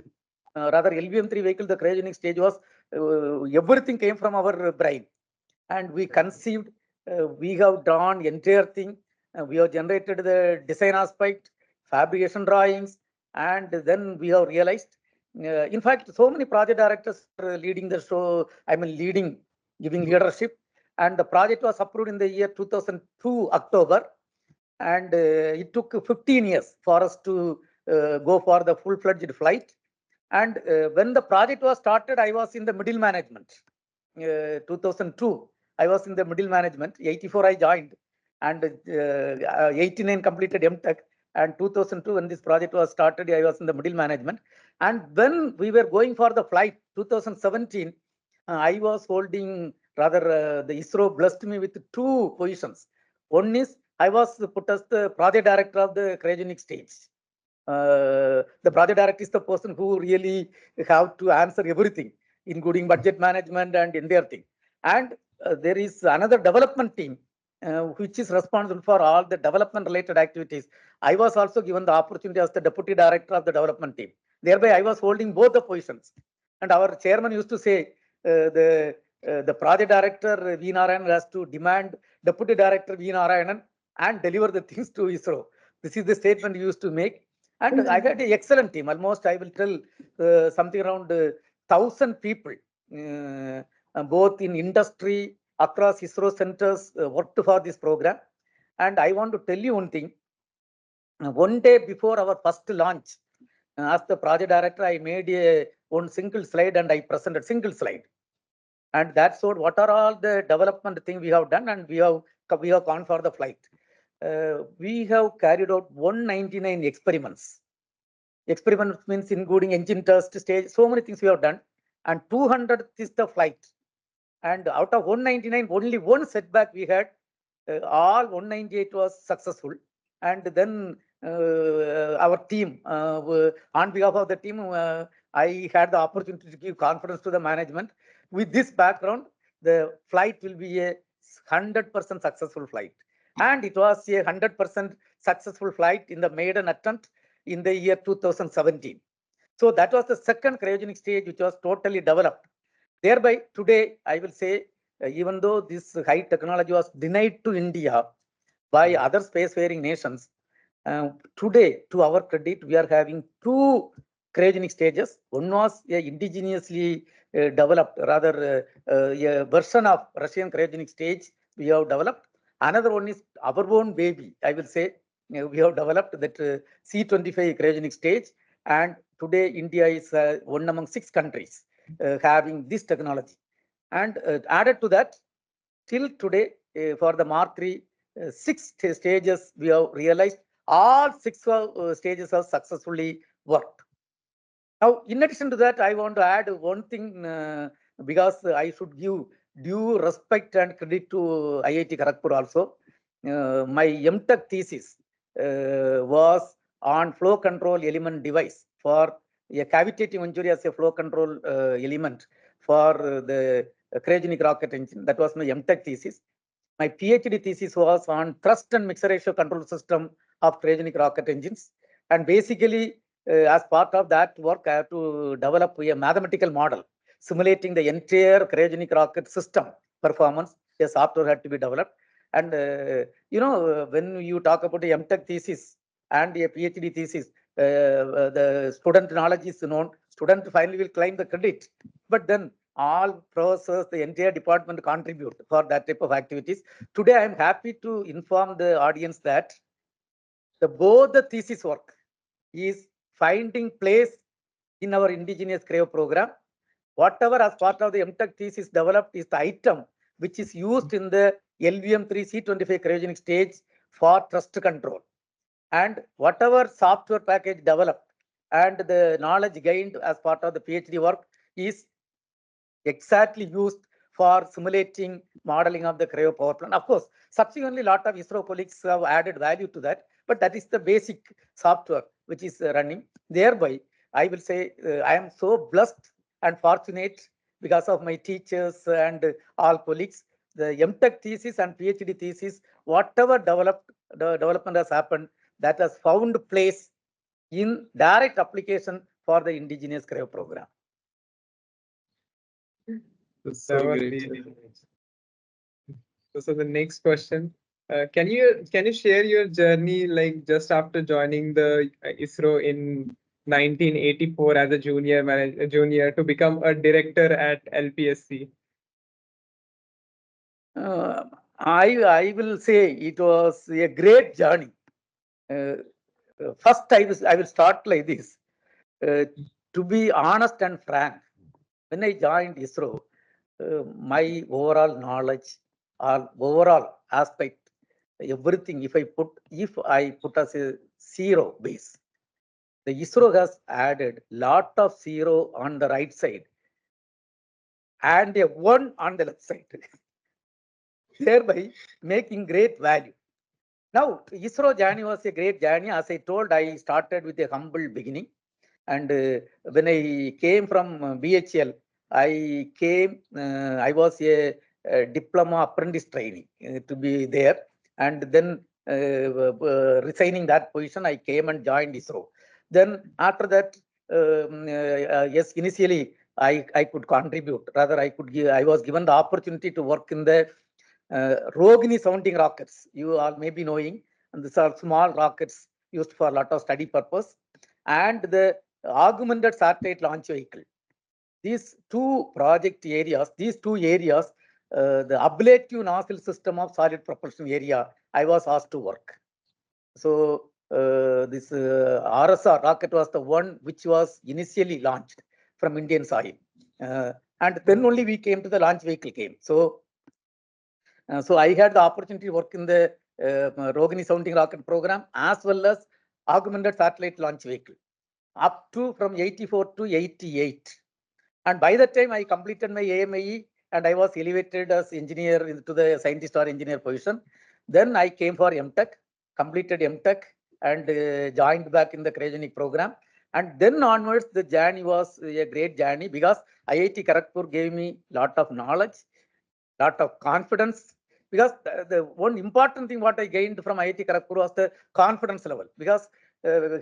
rather LVM3 vehicle, the cryogenic stage was, everything came from our brain. And we conceived, we have drawn entire thing. We have generated the design aspect, fabrication drawings, and then we have realized. In fact, so many project directors are leading the show. I mean, giving leadership. And the project was approved in the year 2002 October, and it took 15 years for us to go for the full-fledged flight. And when the project was started, I was in the middle management. 2002. I was in the middle management. 84 I joined, and 89 completed MTech. And 2002, when this project was started, I was in the middle management. And when we were going for the flight, 2017, I was holding, rather the ISRO blessed me with 2 positions. One is I was put as the project director of the cryogenic stage. The project director is the person who really have to answer everything, including budget management and entire thing. And there is another development team which is responsible for all the development related activities. I was also given the opportunity as the deputy director of the development team. Thereby, I was holding both the positions. And our chairman used to say, the project director V. Narayanan has to demand deputy director V. Narayanan and deliver the things to ISRO. This is the statement he used to make. And I had an excellent team. Almost, I will tell, something around 1,000 people, both in industry, across ISRO centers, worked for this program. And I want to tell you one thing. One day before our first launch, as the project director, I made one single slide and I presented single slide. And that's what are all the development thing we have done, and we have gone for the flight. We have carried out 199 experiments. experiments means including engine test stage, so many things we have done. And 200th is the flight. And out of 199, only one setback we had. All 198 was successful. And then our team, on behalf of the team, I had the opportunity to give confidence to the management. With this background, the flight will be a 100% successful flight. And it was a 100% successful flight in the maiden attempt in the year 2017. So that was the second cryogenic stage which was totally developed. Thereby, today, I will say, even though this high technology was denied to India by other spacefaring nations, today, to our credit, we are having two cryogenic stages. One was indigenously developed, rather a version of Russian cryogenic stage we have developed. Another one is our own baby, I will say. We have developed that C25 cryogenic stage. And today, India is one among 6 countries having this technology. And added to that, till today, for the Mark III, 6 stages we have realized. All 6 stages have successfully worked. Now, in addition to that, I want to add one thing because I should give due respect and credit to IIT Kharagpur also. My MTech thesis was on flow control element device for a cavitative injury as a flow control element for the cryogenic rocket engine. That was my MTech thesis. My PhD thesis was on thrust and mixer ratio control system of cryogenic rocket engines. And basically, as part of that work, I have to develop a mathematical model simulating the entire cryogenic rocket system performance. A software had to be developed. And, when you talk about a MTech thesis and a PhD thesis, the student knowledge is known. Student finally will claim the credit. But then all professors, the entire department contribute for that type of activities. Today, I am happy to inform the audience that both the thesis work is finding place in our indigenous cryo program. Whatever as part of the MTech thesis developed is the item which is used in the LVM3C25 cryogenic stage for thrust control. And whatever software package developed and the knowledge gained as part of the PhD work is exactly used for simulating modeling of the cryo power plant. Of course, subsequently, a lot of ISRO colleagues have added value to that, but that is the basic software which is running. Thereby, I will say I am so blessed and fortunate because of my teachers and all colleagues. The MTech thesis and PhD thesis, whatever development has happened, that has found place in direct application for the indigenous cryo program. So the next question, can you share your journey like just after joining the ISRO in 1984 as a junior to become a director at LPSC? I will say it was a great journey. First, I will start like this. To be honest and frank, when I joined ISRO, my overall knowledge or overall aspect, everything, if I put as a 0 base, the ISRO has added lot of 0 on the right side and a 1 on the left side, thereby making great value. Now, ISRO journey was a great journey. As I told, I started with a humble beginning. And when I came from BHL, I was a diploma apprentice trainee to be there. And then resigning that position, I came and joined ISRO. Then after that, yes, initially I could contribute. Rather, I was given the opportunity to work in the Rogini sounding rockets. You all may be knowing, and these are small rockets used for a lot of study purpose. And the augmented satellite launch vehicle. These two project areas, the ablative nozzle system of solid propulsion area, I was asked to work. So this RSR rocket was the one which was initially launched from Indian soil. And then only we came to the launch vehicle game. So I had the opportunity to work in the Rogini sounding rocket program as well as augmented satellite launch vehicle. up to from 84 to 88. And by that time, I completed my AMIE and I was elevated as engineer into the scientist or engineer position. Then I came for MTech, completed MTech and joined back in the cryogenic program. And then onwards, the journey was a great journey because IIT Kharagpur gave me lot of knowledge, lot of confidence. Because the one important thing what I gained from IIT Kharagpur was the confidence level. Because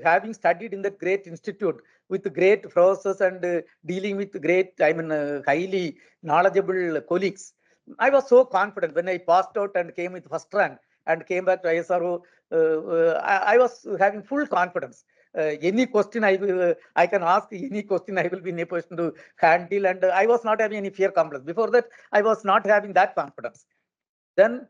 having studied in that great institute with great professors and dealing with great, highly knowledgeable colleagues, I was so confident when I passed out and came with first rank and came back to ISRO. I was having full confidence. Any question I can ask, any question I will be in a position to handle, and I was not having any fear complex. Before that, I was not having that confidence. Then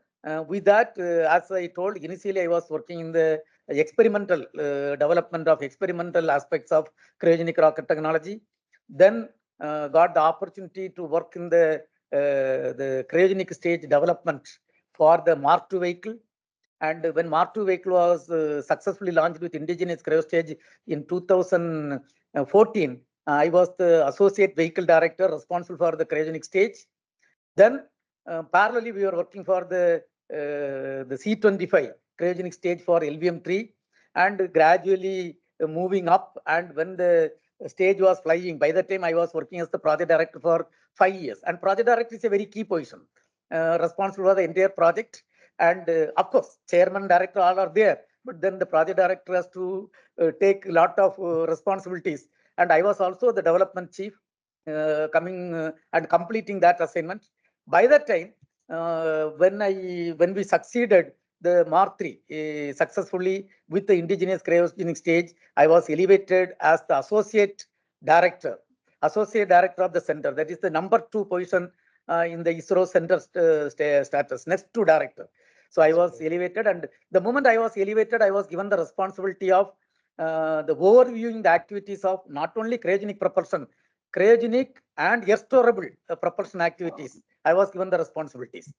with that, as I told, initially I was working in the experimental development of experimental aspects of cryogenic rocket technology. Then got the opportunity to work in the cryogenic stage development for the Mark II vehicle. And when Mark II vehicle was successfully launched with indigenous cryo stage in 2014, I was the associate vehicle director responsible for the cryogenic stage. Then parallelly, we were working for the C25 cryogenic stage for LVM3 and gradually moving up. And when the stage was flying, by the time I was working as the project director for 5 years. And project director is a very key position, responsible for the entire project. And of course, chairman, director, all are there. But then the project director has to take a lot of responsibilities. And I was also the development chief, coming and completing that assignment. By that time, when we succeeded the Mark III successfully with the indigenous cryogenic stage, I was elevated as the associate director of the center. That is the number 2 position in the ISRO center status, next to director. So I was elevated, and the moment I was elevated, I was given the responsibility of the overviewing the activities of not only cryogenic propulsion, cryogenic and air storable propulsion activities. I was given the responsibilities,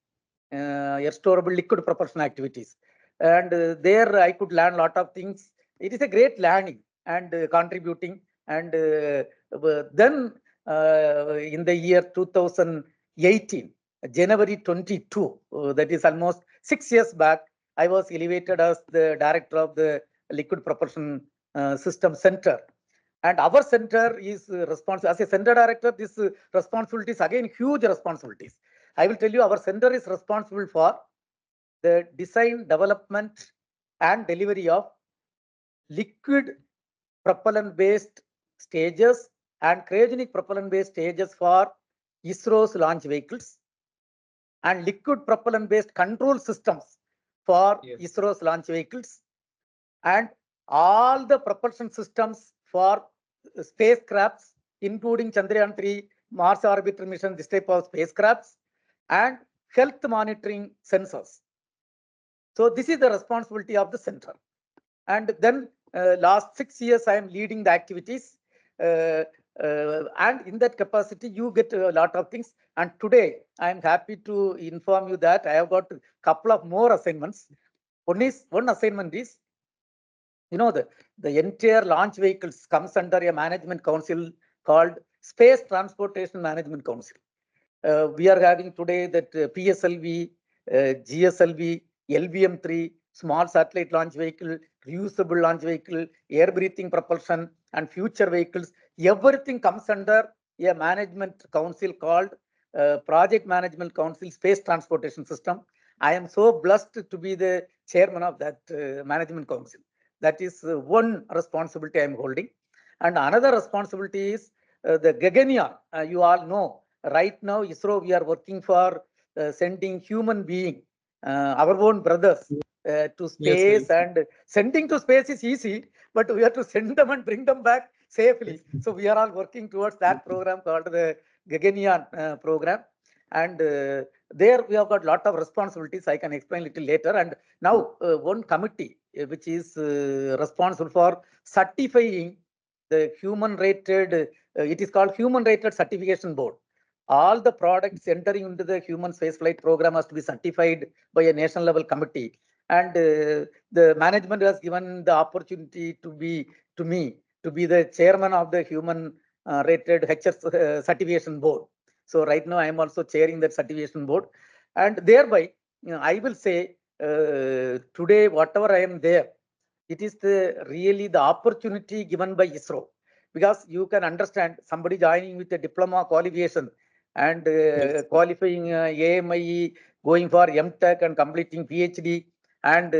air storable liquid propulsion activities. And there I could learn a lot of things. It is a great learning and contributing. And then in the year 2018, January 22, that is almost 6 years back, I was elevated as the director of the Liquid Propulsion System Center. And our center is responsible, as a center director, this responsibility is again huge responsibilities. I will tell you, our center is responsible for the design, development, and delivery of liquid propellant-based stages and cryogenic propellant-based stages for ISRO's launch vehicles, and liquid propellant-based control systems for ISRO's launch vehicles, and all the propulsion systems for spacecrafts, including Chandrayaan 3, Mars orbiter mission, this type of spacecrafts, and health monitoring sensors. So this is the responsibility of the center. And then last 6 years, I am leading the activities. And in that capacity, you get a lot of things. And today, I am happy to inform you that I have got a couple of more assignments. One assignment is, you know, the entire launch vehicles comes under a management council called Space Transportation Management Council. We are having today that PSLV, GSLV, LVM3, small satellite launch vehicle, reusable launch vehicle, air breathing propulsion, and future vehicles. Everything comes under a management council called Project Management Council Space Transportation System. I am so blessed to be the chairman of that management council. That is one responsibility I am holding. And another responsibility is the Gaganyaan. You all know, right now, ISRO, we are working for sending human being, our own brothers, to space. Yes, and sending to space is easy, but we have to send them and bring them back safely. So we are all working towards that program called the Gaganyaan program. And there we have got a lot of responsibilities. I can explain a little later. And now one committee which is responsible for certifying the human rated, it is called Human Rated Certification Board. All the products entering into the human spaceflight program has to be certified by a national level committee. And the management has given the opportunity to me to be the chairman of the human rated HS certification board. So right now I am also chairing that certification board, and thereby I will say today whatever I am there, it is really the opportunity given by ISRO, because you can understand somebody joining with a diploma qualification and qualifying AMIE, going for MTech and completing PhD, and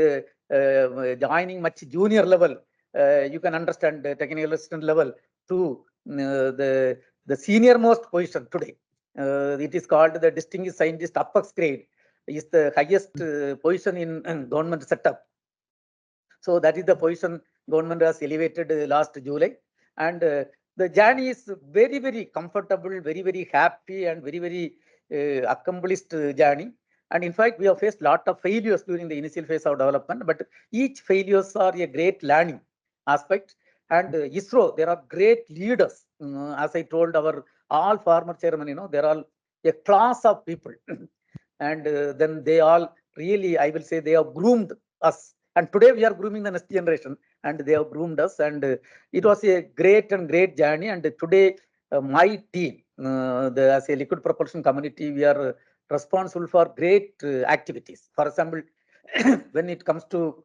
joining much junior level. You can understand the technical assistant level to the senior most position today. It is called the distinguished scientist apex grade, is the highest position in government setup. So that is the position government has elevated last July, and the journey is very, very comfortable, very, very happy, and very, very accomplished journey. And in fact, we have faced lot of failures during the initial phase of development, but each failures are a great learning aspect. And ISRO, there are great leaders. As I told our all former chairman, there are a class of people, and then they all really, I will say, they have groomed us. And today we are grooming the next generation, and they have groomed us. And it was a great and great journey. And today, my team, as a liquid propulsion community, we are responsible for great activities. For example, when it comes to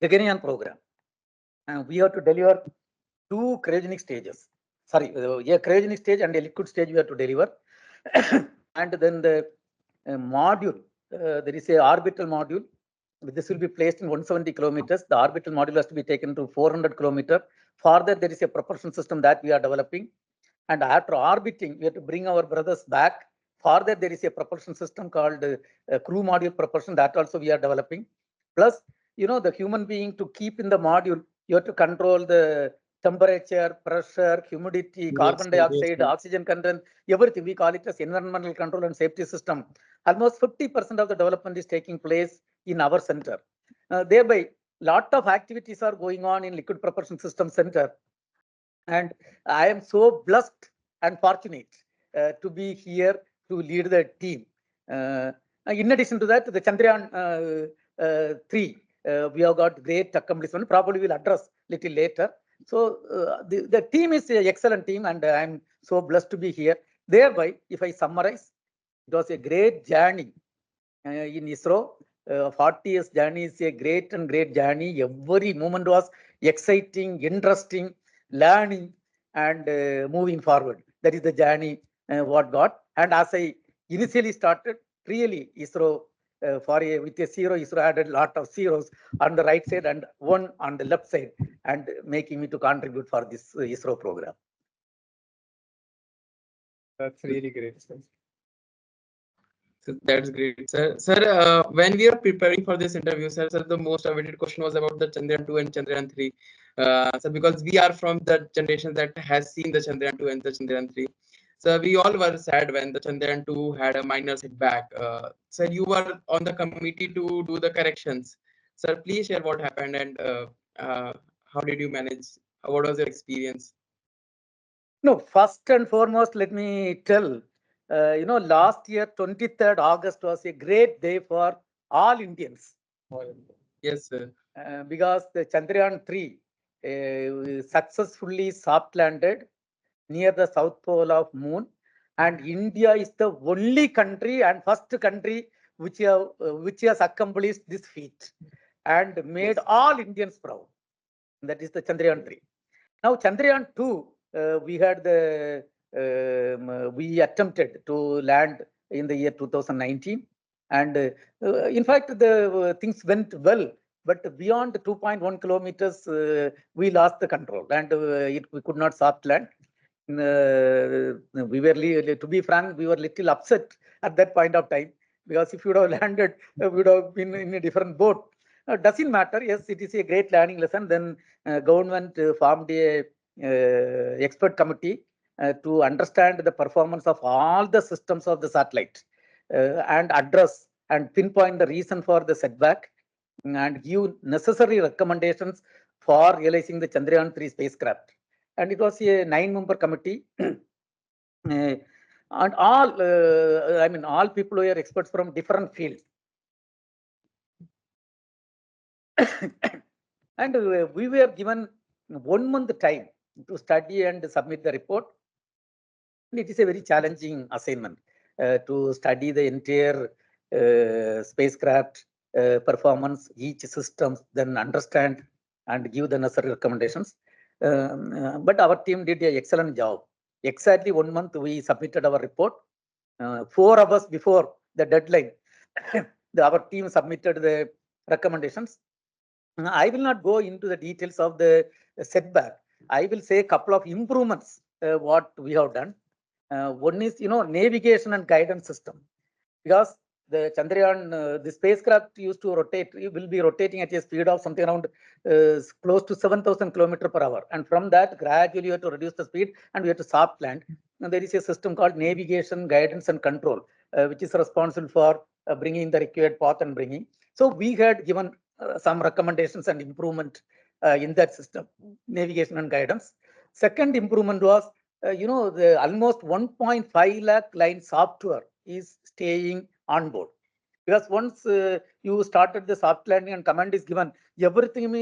the Ghanaian program, we have to deliver 2 cryogenic stages. Sorry, a cryogenic stage and a liquid stage we have to deliver. And then the module, there is a orbital module. This will be placed in 170 kilometers. The orbital module has to be taken to 400 kilometers. Further, there is a propulsion system that we are developing. And after orbiting, we have to bring our brothers back. Further, there is a propulsion system called crew module propulsion that also we are developing. Plus, the human being, to keep in the module, you have to control the temperature, pressure, humidity, carbon dioxide, oxygen content, everything. We call it as environmental control and safety system. Almost 50% of the development is taking place in our center. Thereby, lot of activities are going on in Liquid Propulsion System Center. And I am so blessed and fortunate to be here to lead the team. In addition to that, the Chandrayaan 3, we have got great accomplishment. Probably we'll address little later. So the team is an excellent team, and I'm so blessed to be here. Thereby, if I summarize, it was a great journey in ISRO. 40 years journey is a great and great journey. Every moment was exciting, interesting, learning, and moving forward. That is the journey what got. And as I initially started, really ISRO with a zero, ISRO added a lot of zeros on the right side and 1 on the left side, and making me to contribute for this ISRO program. That's really great. So that's great, sir. Sir, when we are preparing for this interview, sir, the most awaited question was about the Chandrayaan 2 and Chandrayaan 3. So because we are from the generation that has seen the Chandrayaan 2 and the Chandrayaan 3. So we all were sad when the Chandrayaan 2 had a minor setback. Sir, you were on the committee to do the corrections. Sir, please share what happened, and how did you manage? What was your experience? No, first and foremost, let me tell, last year, 23rd August was a great day for all Indians. Yes, sir. Because the Chandrayaan 3 successfully soft landed near the south pole of moon, and India is the only country and first country which has accomplished this feat and made all Indians proud. That is the Chandrayaan 3. Now Chandrayaan 2, we attempted to land in the year 2019, and in fact the things went well. But beyond 2.1 kilometers, we lost the control, and we could not soft land. We were, to be frank, we were little upset at that point of time, because if you would have landed, we would have been in a different boat. Doesn't matter. Yes, it is a great learning lesson. Then government formed a expert committee to understand the performance of all the systems of the satellite and address and pinpoint the reason for the setback and give necessary recommendations for realizing the Chandrayaan 3 spacecraft. And it was a 9-member committee. And all people were experts from different fields. And we were given 1 month time to study and submit the report. And it is a very challenging assignment to study the entire spacecraft performance, each system, then understand and give the necessary recommendations. But our team did an excellent job. Exactly 1 month we submitted our report. 4 hours before the deadline, our team submitted the recommendations. I will not go into the details of the setback. I will say a couple of improvements what we have done. One is, navigation and guidance system, because the Chandrayaan, the spacecraft used to rotate, will be rotating at a speed of something around close to 7,000 kilometers per hour. And from that, gradually you have to reduce the speed and we have to soft land. And there is a system called navigation, guidance and control, which is responsible for bringing the required path and bringing. So we had given some recommendations and improvement in that system, navigation and guidance. Second improvement was, the almost 1.5 lakh line software is staying on board. Because once you started the soft landing and command is given, everything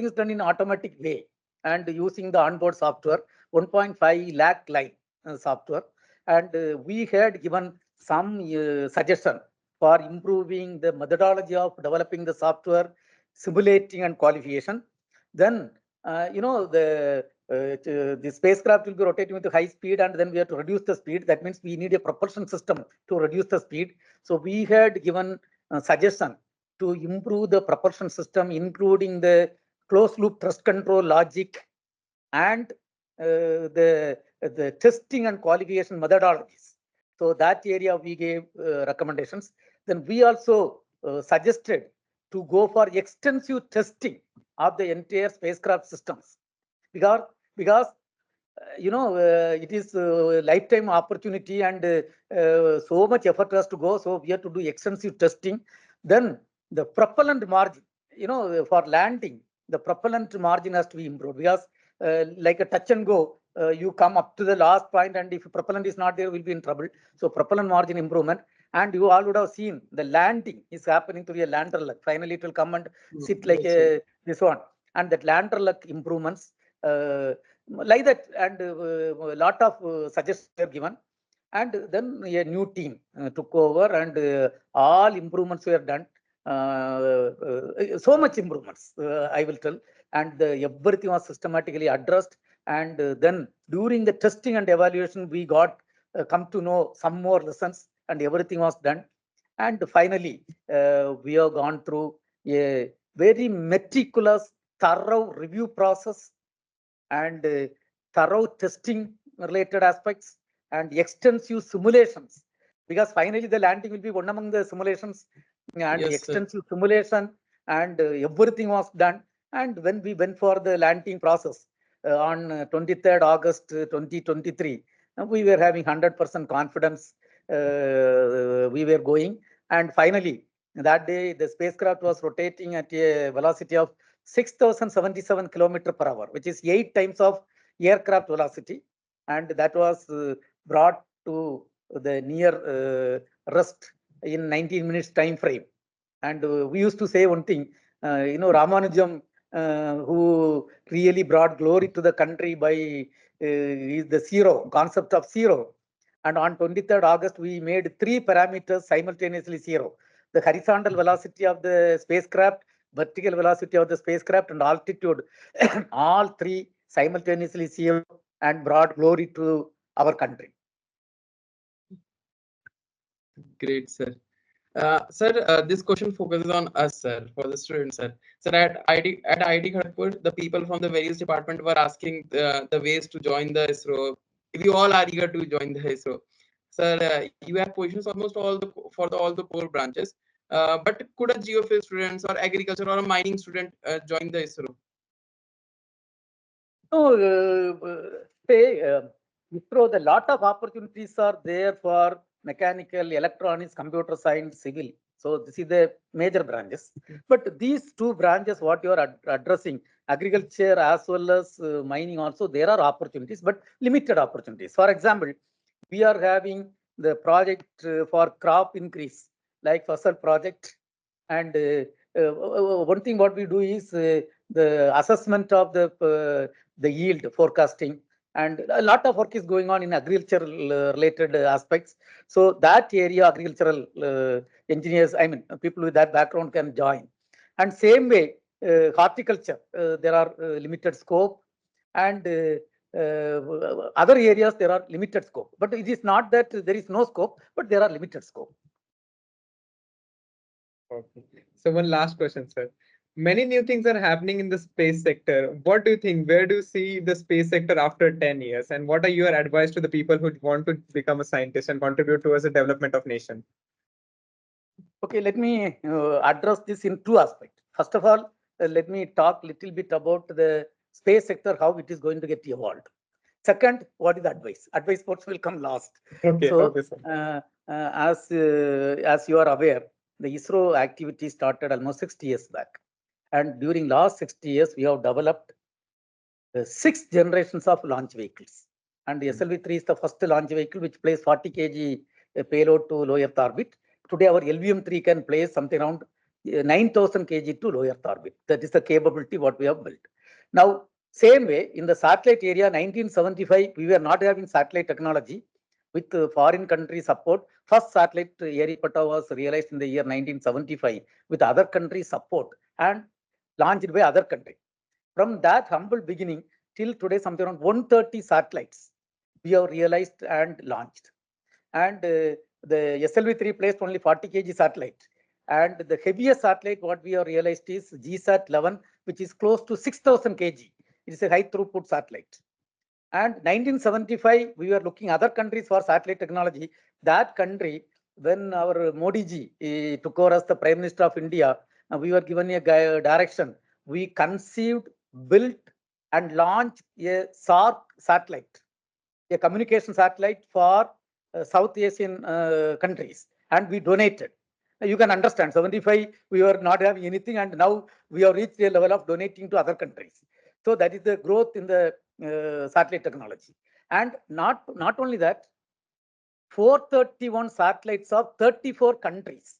is done in automatic way and using the onboard software, 1.5 lakh line software. And we had given some suggestion for improving the methodology of developing the software, simulating and qualification. Then, the spacecraft will be rotating with high speed and then we have to reduce the speed. That means we need a propulsion system to reduce the speed. So we had given a suggestion to improve the propulsion system, including the closed loop thrust control logic and the testing and qualification methodologies. So that area we gave recommendations. Then we also suggested to go for extensive testing of the entire spacecraft systems, because it is a lifetime opportunity and so much effort has to go. So we have to do extensive testing. Then the propellant margin, for landing, the propellant margin has to be improved, because like a touch and go, you come up to the last point and if propellant is not there, we'll be in trouble. So propellant margin improvement. And you all would have seen the landing is happening through a lander luck. Finally, it will come and sit like this one. And that lander luck improvements, like that, and a lot of suggestions were given. And then a new team took over and all improvements were done. So much improvements, I will tell. And everything was systematically addressed. And then during the testing and evaluation, we got come to know some more lessons and everything was done. And finally, we have gone through a very meticulous, thorough review process and thorough testing related aspects and extensive simulations, because finally the landing will be one among the simulations and Yes, extensive simulation and everything was done. And when we went for the landing process on 23rd August 2023, we were having 100% confidence we were going. And finally, that day, the spacecraft was rotating at a velocity of 6,077 kilometers per hour, which is 8 times of aircraft velocity. And that was brought to the near rest in 19 minutes time frame. And we used to say one thing, Ramanujam, who really brought glory to the country by the zero, concept of zero. And on 23rd August, we made 3 parameters simultaneously zero. The horizontal velocity of the spacecraft, vertical velocity of the spacecraft, and altitude, all 3 simultaneously zero, and brought glory to our country. Great, sir. Sir, this question focuses on us, sir, for the students, sir. Sir, at IIT Kharagpur, the people from the various departments were asking the ways to join the ISRO. We all are eager to join the ISRO. Sir, you have positions almost all the core branches. But could a geophysics student or agriculture or a mining student join the ISRO? No, ISRO, the lot of opportunities are there for mechanical, electronics, computer science, civil. So this is the major branches. But these 2 branches, what you are addressing, agriculture as well as mining also, there are opportunities, but limited opportunities. For example, we are having the project for crop increase, like Fasal project, and one thing what we do is the assessment of the yield forecasting, and a lot of work is going on in agricultural related aspects. So that area, agricultural engineers, I mean, people with that background can join. And same way, horticulture, there are limited scope, and other areas there are limited scope. But it is not that there is no scope, but there are limited scope. Okay. So one last question, sir. Many new things are happening in the space sector. What do you think? Where do you see the space sector after 10 years? And what are your advice to the people who want to become a scientist and contribute towards the development of nation? Okay, let me address this in two aspects. First of all, let me talk a little bit about the space sector, how it is going to get evolved. Second, what is the advice? Advice portion will come last. Okay, So, okay, sir. As you are aware, the ISRO activity started almost 60 years back. And during last 60 years, we have developed 6 generations of launch vehicles. And the SLV-3 is the first launch vehicle which places 40 kg payload to low Earth orbit. Today, our LVM-3 can place something around 9,000 kg to low Earth orbit. That is the capability what we have built. Now, same way, in the satellite area, 1975, we were not having satellite technology. With foreign country support, first satellite Yeripata was realized in the year 1975 with other country support and launched by other country. From that humble beginning till today, something around 130 satellites we have realized and launched. And the SLV-3 placed only 40 kg satellite. And the heaviest satellite what we have realized is GSAT-11, which is close to 6,000 kg. It is a high throughput satellite. And 1975, we were looking other countries for satellite technology. That country, when our Modi ji took over as the Prime Minister of India, we were given a direction. We conceived, built, and launched a SARC satellite, a communication satellite for South Asian countries, and we donated. You can understand, 75, we were not having anything, and now we have reached a level of donating to other countries. So that is the growth in the satellite technology. And not only that, 431 satellites of 34 countries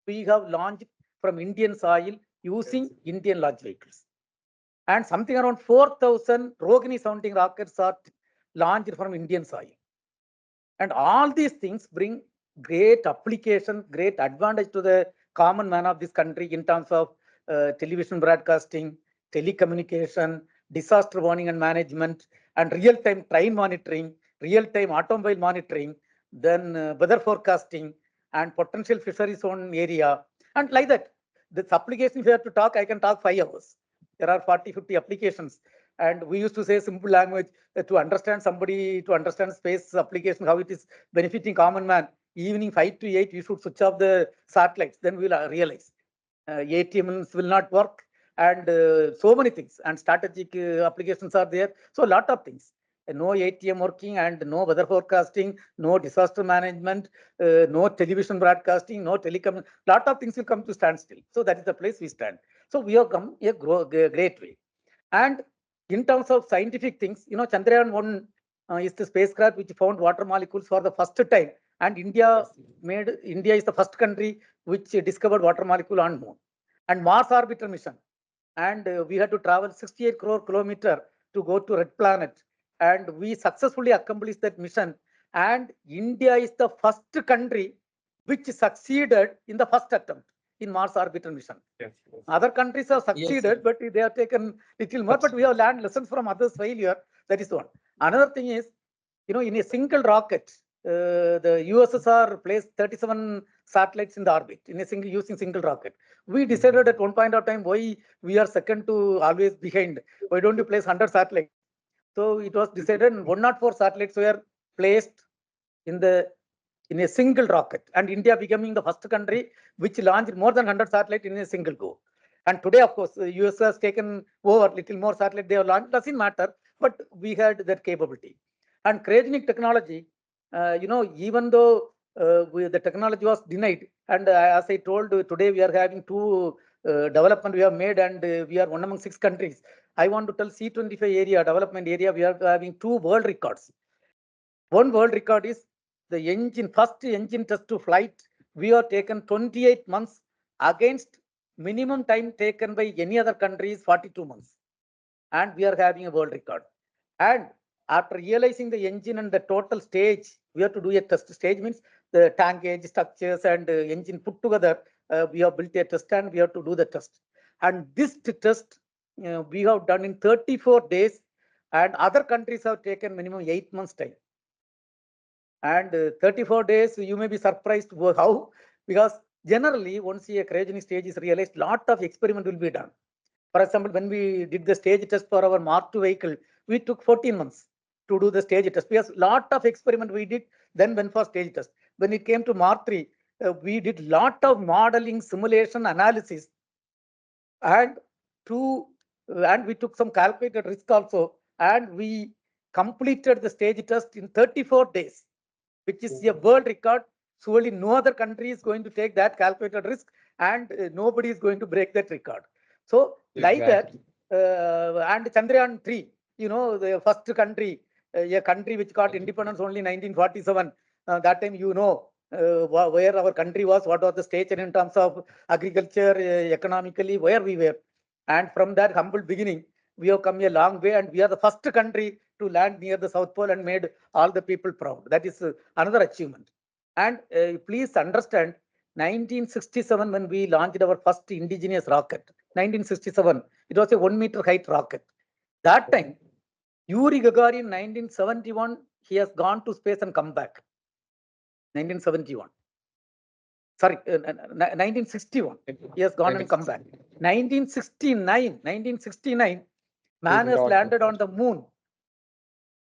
we have launched from Indian soil using Indian launch vehicles. And something around 4,000 Rohini sounding rockets are launched from Indian soil. And all these things bring great application, great advantage to the common man of this country in terms of television broadcasting, telecommunication, disaster warning and management, and real-time train monitoring, real-time automobile monitoring, then weather forecasting, and potential fishery zone area, and like that. This application, if you have to talk, I can talk 5 hours. There are 40, 50 applications. And we used to say simple language to understand somebody, to understand space application, how it is benefiting common man. Evening 5 to 8, you should switch off the satellites. Then we'll realize ATMs will not work, and so many things. And strategic applications are there. So a lot of things. No ATM working and no weather forecasting, no disaster management, no television broadcasting, no telecom. Lot of things will come to standstill. So that is the place we stand. So we have come a great way. And in terms of scientific things, Chandrayaan 1 is the spacecraft which found water molecules for the first time. And India is the first country which discovered water molecule on moon. And Mars orbiter mission. And we had to travel 68 crore kilometer to go to Red Planet. And we successfully accomplished that mission. And India is the first country which succeeded in the first attempt in Mars orbiter mission. Yes. Other countries have succeeded, but they have taken little more. But we have learned lessons from others' failure. That is one. Another thing is, in a single rocket, the USSR placed 37 satellites in the orbit using single rocket. We decided at one point of time why we are second to always behind. Why don't you place 100 satellites? So it was decided 104 satellites were placed in a single rocket, and India becoming the first country which launched more than 100 satellites in a single go. And today, of course, the US has taken over little more satellites they have launched. Doesn't matter, but we had that capability. And cryogenic technology, even though the technology was denied, and as I told, today we are having 2 development we have made, and we are one among 6 countries. I want to tell C25 area, development area, we are having 2 world records. One world record is the first engine test to flight. We have taken 28 months against minimum time taken by any other country is 42 months. And we are having a world record. And after realizing the engine and the total stage, we have to do a test. Stage means the tankage, structures, and engine put together. We have built a test and we have to do the test. And this test we have done in 34 days, and other countries have taken minimum 8 months time. And 34 days, you may be surprised how, because generally once a cryogenic stage is realized, lot of experiment will be done. For example, when we did the stage test for our Mark II vehicle, we took 14 months to do the stage test, because lot of experiment we did, then went for stage test. When it came to Mark III, we did lot of modeling, simulation, analysis, and we took some calculated risk also, and we completed the stage test in 34 days, which is a world record. Surely no other country is going to take that calculated risk, and nobody is going to break that record. So like that, and Chandrayaan 3, the first country, a country which got independence only 1947. That time, where our country was, what was the stage in terms of agriculture, economically, where we were. And from that humble beginning, we have come a long way, and we are the first country to land near the South Pole and made all the people proud. That is another achievement. And please understand, 1967, when we launched our first indigenous rocket, 1967, it was a 1 meter height rocket. That time, Yuri Gagarin, 1971, he has gone to space and come back. 1971. Sorry, 1961. He has gone and come back. 1969, man has landed on the moon.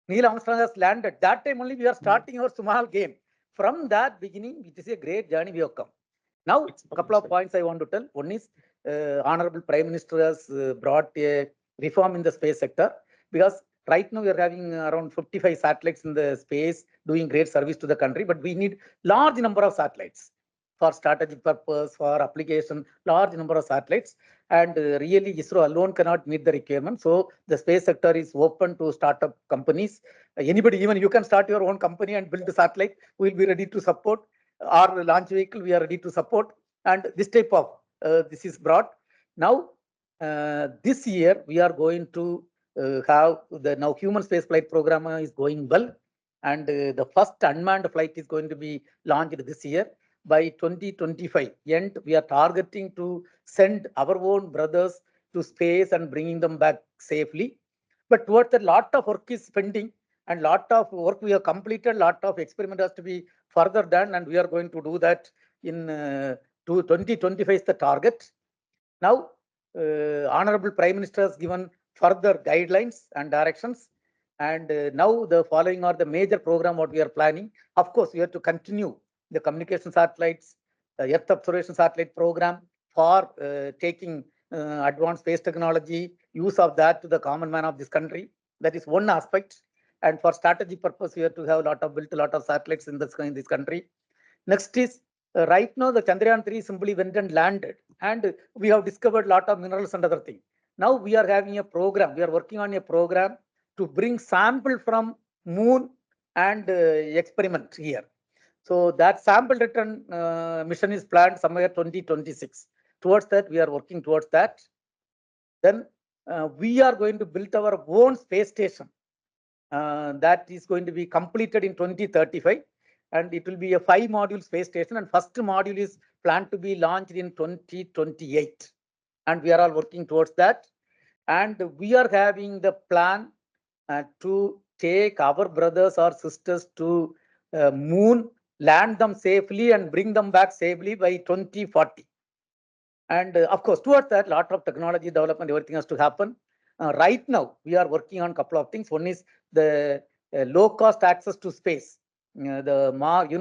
Neil Armstrong has landed. That time only we are starting our small game. From that beginning, it is a great journey we have come. Now, a couple of points I want to tell. One is, Honorable Prime Minister has brought a reform in the space sector, because right now we are having around 55 satellites in the space doing great service to the country, but we need large number of satellites for strategic purpose, for application, large number of satellites. And really, ISRO alone cannot meet the requirement. So the space sector is open to startup companies. Anybody, even you can start your own company and build the satellite. We will be ready to support. Our launch vehicle, we are ready to support. And this type of, this is brought. Now, this year, we are going to have the now human space flight program is going well. And the first unmanned flight is going to be launched this year. By 2025 end, we are targeting to send our own brothers to space and bringing them back safely. But towards that, lot of work is pending, and lot of work we have completed, lot of experiment has to be further done, and we are going to do that in 2025 is the target. Now, Honorable Prime Minister has given further guidelines and directions, and now the following are the major program what we are planning. Of course, we have to continue the communication satellites, the Earth observation satellite program for taking advanced space technology, use of that to the common man of this country. That is one aspect. And for strategic purpose, we have to have built a lot of satellites in this country. Next is, right now the Chandrayaan 3 simply went and landed, and we have discovered a lot of minerals and other things. Now we are having a program, we are working on a program to bring sample from moon and experiment here. So that sample return mission is planned somewhere 2026. Towards that, we are working towards that. Then we are going to build our own space station. That is going to be completed in 2035. And it will be a 5-module space station. And first module is planned to be launched in 2028. And we are all working towards that. And we are having the plan to take our brothers or sisters to moon, land them safely and bring them back safely by 2040. And of course, towards that, lot of technology development, everything has to happen. Right now, we are working on a couple of things. One is the low-cost access to space. The Mark 3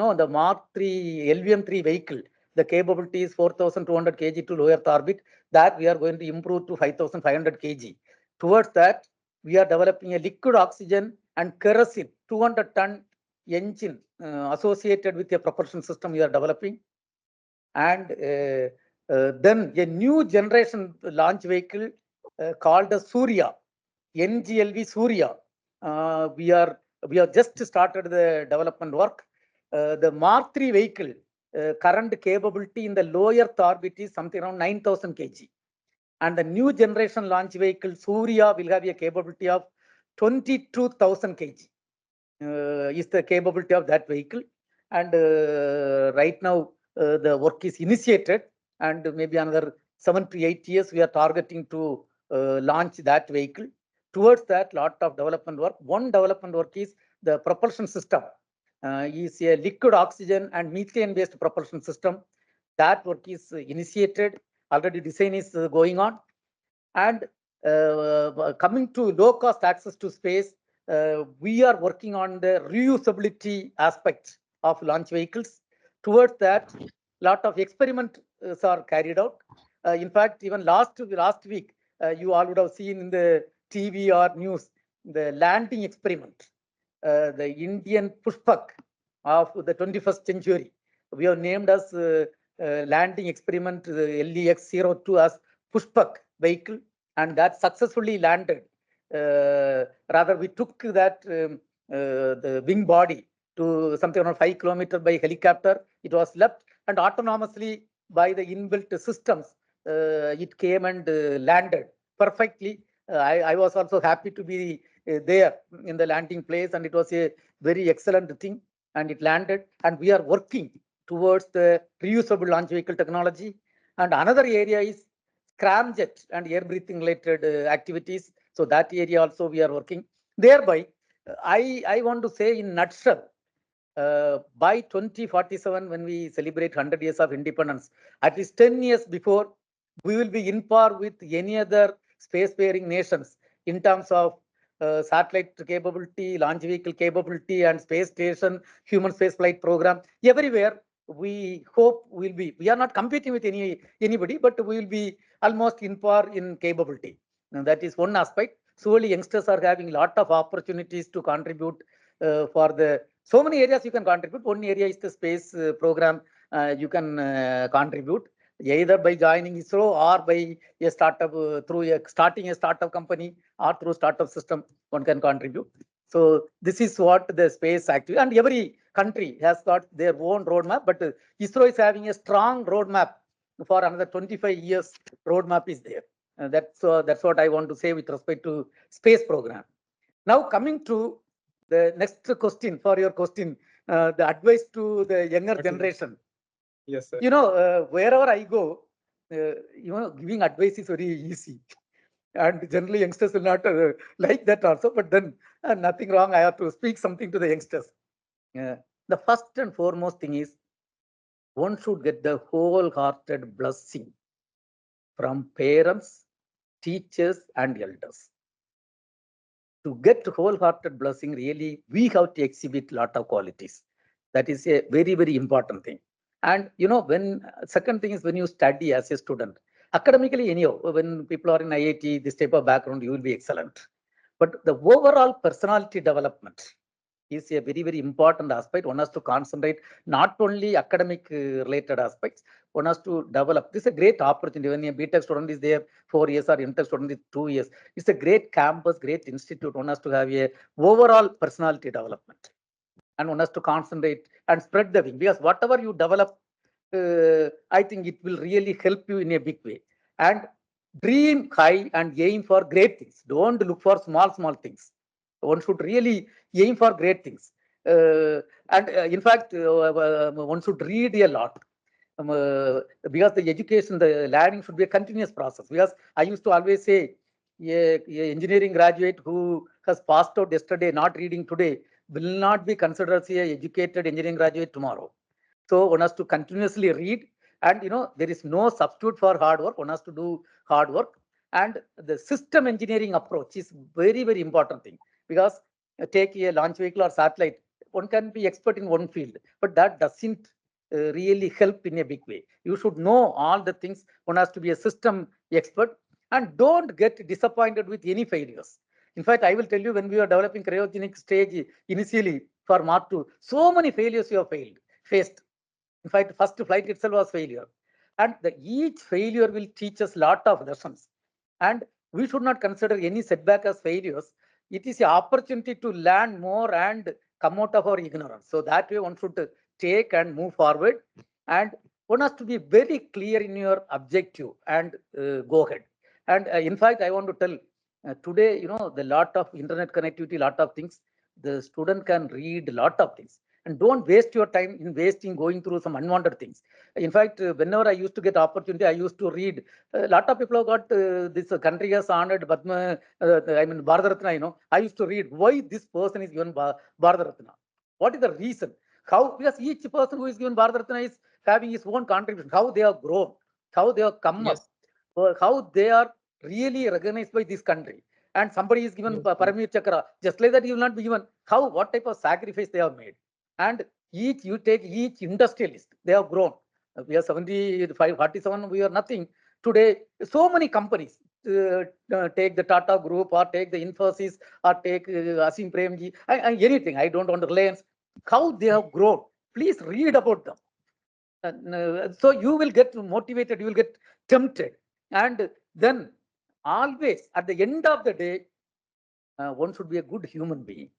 LVM3 vehicle, the capability is 4,200 kg to low Earth orbit. That we are going to improve to 5,500 kg. Towards that, we are developing a liquid oxygen and kerosene 200-ton engine associated with a propulsion system we are developing. And then a new generation launch vehicle called the Surya, NGLV Surya. We have just started the development work. The Mark III vehicle, current capability in the low Earth orbit is something around 9,000 kg. And the new generation launch vehicle, Surya, will have a capability of 22,000 kg. Is the capability of that vehicle. And right now, the work is initiated, and maybe another 7 to 8 years, we are targeting to launch that vehicle. Towards that, lot of development work. One development work is the propulsion system. Is a liquid oxygen and methane-based propulsion system. That work is initiated. Already design is going on. And coming to low-cost access to space, we are working on the reusability aspects of launch vehicles. Towards that, lot of experiments are carried out. In fact, even last week, you all would have seen in the TV or news the landing experiment, the Indian Pushpak of the 21st century. We have named as landing experiment LEX-02 as Pushpak vehicle, and that successfully landed. Rather, we took that the wing body to something around 5 kilometers by helicopter. It was left, and autonomously by the inbuilt systems, it came and landed perfectly. I was also happy to be there in the landing place, and it was a very excellent thing, and it landed. And we are working towards the reusable launch vehicle technology. And another area is scramjet and air breathing related activities. So that area also we are working. Thereby, I want to say in nutshell, by 2047, when we celebrate 100 years of independence, at least 10 years before, we will be in par with any other spacefaring nations in terms of satellite capability, launch vehicle capability, and space station, human spaceflight program. Everywhere, we hope will be. We are not competing with anybody, but we will be almost in par in capability. And that is one aspect. Surely, youngsters are having a lot of opportunities to contribute for the so many areas you can contribute. One area is the space program. You can contribute either by joining ISRO or by a startup through starting a startup company or through startup system. One can contribute. So this is what the space activity, and every country has got their own roadmap. But ISRO is having a strong roadmap for another 25 years. Roadmap is there. That's what I want to say with respect to space program. Now coming to the next question for your question, the advice to the younger generation. Yes, sir. Wherever I go, giving advice is very easy. And generally youngsters will not like that also, but then nothing wrong. I have to speak something to the youngsters. The first and foremost thing is one should get the wholehearted blessing from parents, teachers, and elders. To get wholehearted blessing, really, we have to exhibit a lot of qualities. That is a very, very important thing. And second thing is when you study as a student, academically, anyhow, when people are in IIT, this type of background, you will be excellent. But the overall personality development is a very, very important aspect. One has to concentrate not only academic related aspects, one has to develop. This is a great opportunity. When a BTech student is there 4 years or MTech student is 2 years, it's a great campus, great institute. One has to have a overall personality development, and one has to concentrate and spread the wing, because whatever you develop, I think it will really help you in a big way. And dream high and aim for great things. Don't look for small things. One should really aim for great things. And in fact, one should read a lot. Because the education, the learning should be a continuous process. Because I used to always say, a engineering graduate who has passed out yesterday, not reading today, will not be considered as an educated engineering graduate tomorrow. So one has to continuously read, and there is no substitute for hard work. One has to do hard work, and the system engineering approach is very, very important thing. Because take a launch vehicle or satellite, one can be expert in one field, but that doesn't really help in a big way. You should know all the things. One has to be a system expert, and don't get disappointed with any failures. In fact, I will tell you, when we were developing cryogenic stage initially for Mark II, so many failures you have faced. In fact, first flight itself was failure. And each failure will teach us a lot of lessons. And we should not consider any setback as failures. It is an opportunity to learn more and come out of our ignorance. So that way one should take and move forward. and one has to be very clear in your objective and go ahead. And in fact, I want to tell today, the lot of internet connectivity, lot of things, the student can read a lot of things, and don't waste your time in wasting going through some unwanted things. In fact, whenever I used to get opportunity, I used to read. A lot of people have got this country has honored Padma, Bharat Ratna. I used to read why this person is given Bharat Ratna. What is the reason? How? Because each person who is given Bharat Ratna is having his own contribution. How they have grown, how they have come Yes. up, how they are really recognized by this country. And somebody is given Yes. Paramir Chakra, just like that, you will not be given. How? What type of sacrifice they have made? And you take each industrialist, they have grown. We are 75, 47, we are nothing. Today, so many companies, take the Tata Group or take the Infosys or take Asim Premji, anything. I don't want Reliance. How they have grown. Please read about them. So you will get motivated, you will get tempted. And then always at the end of the day, one should be a good human being.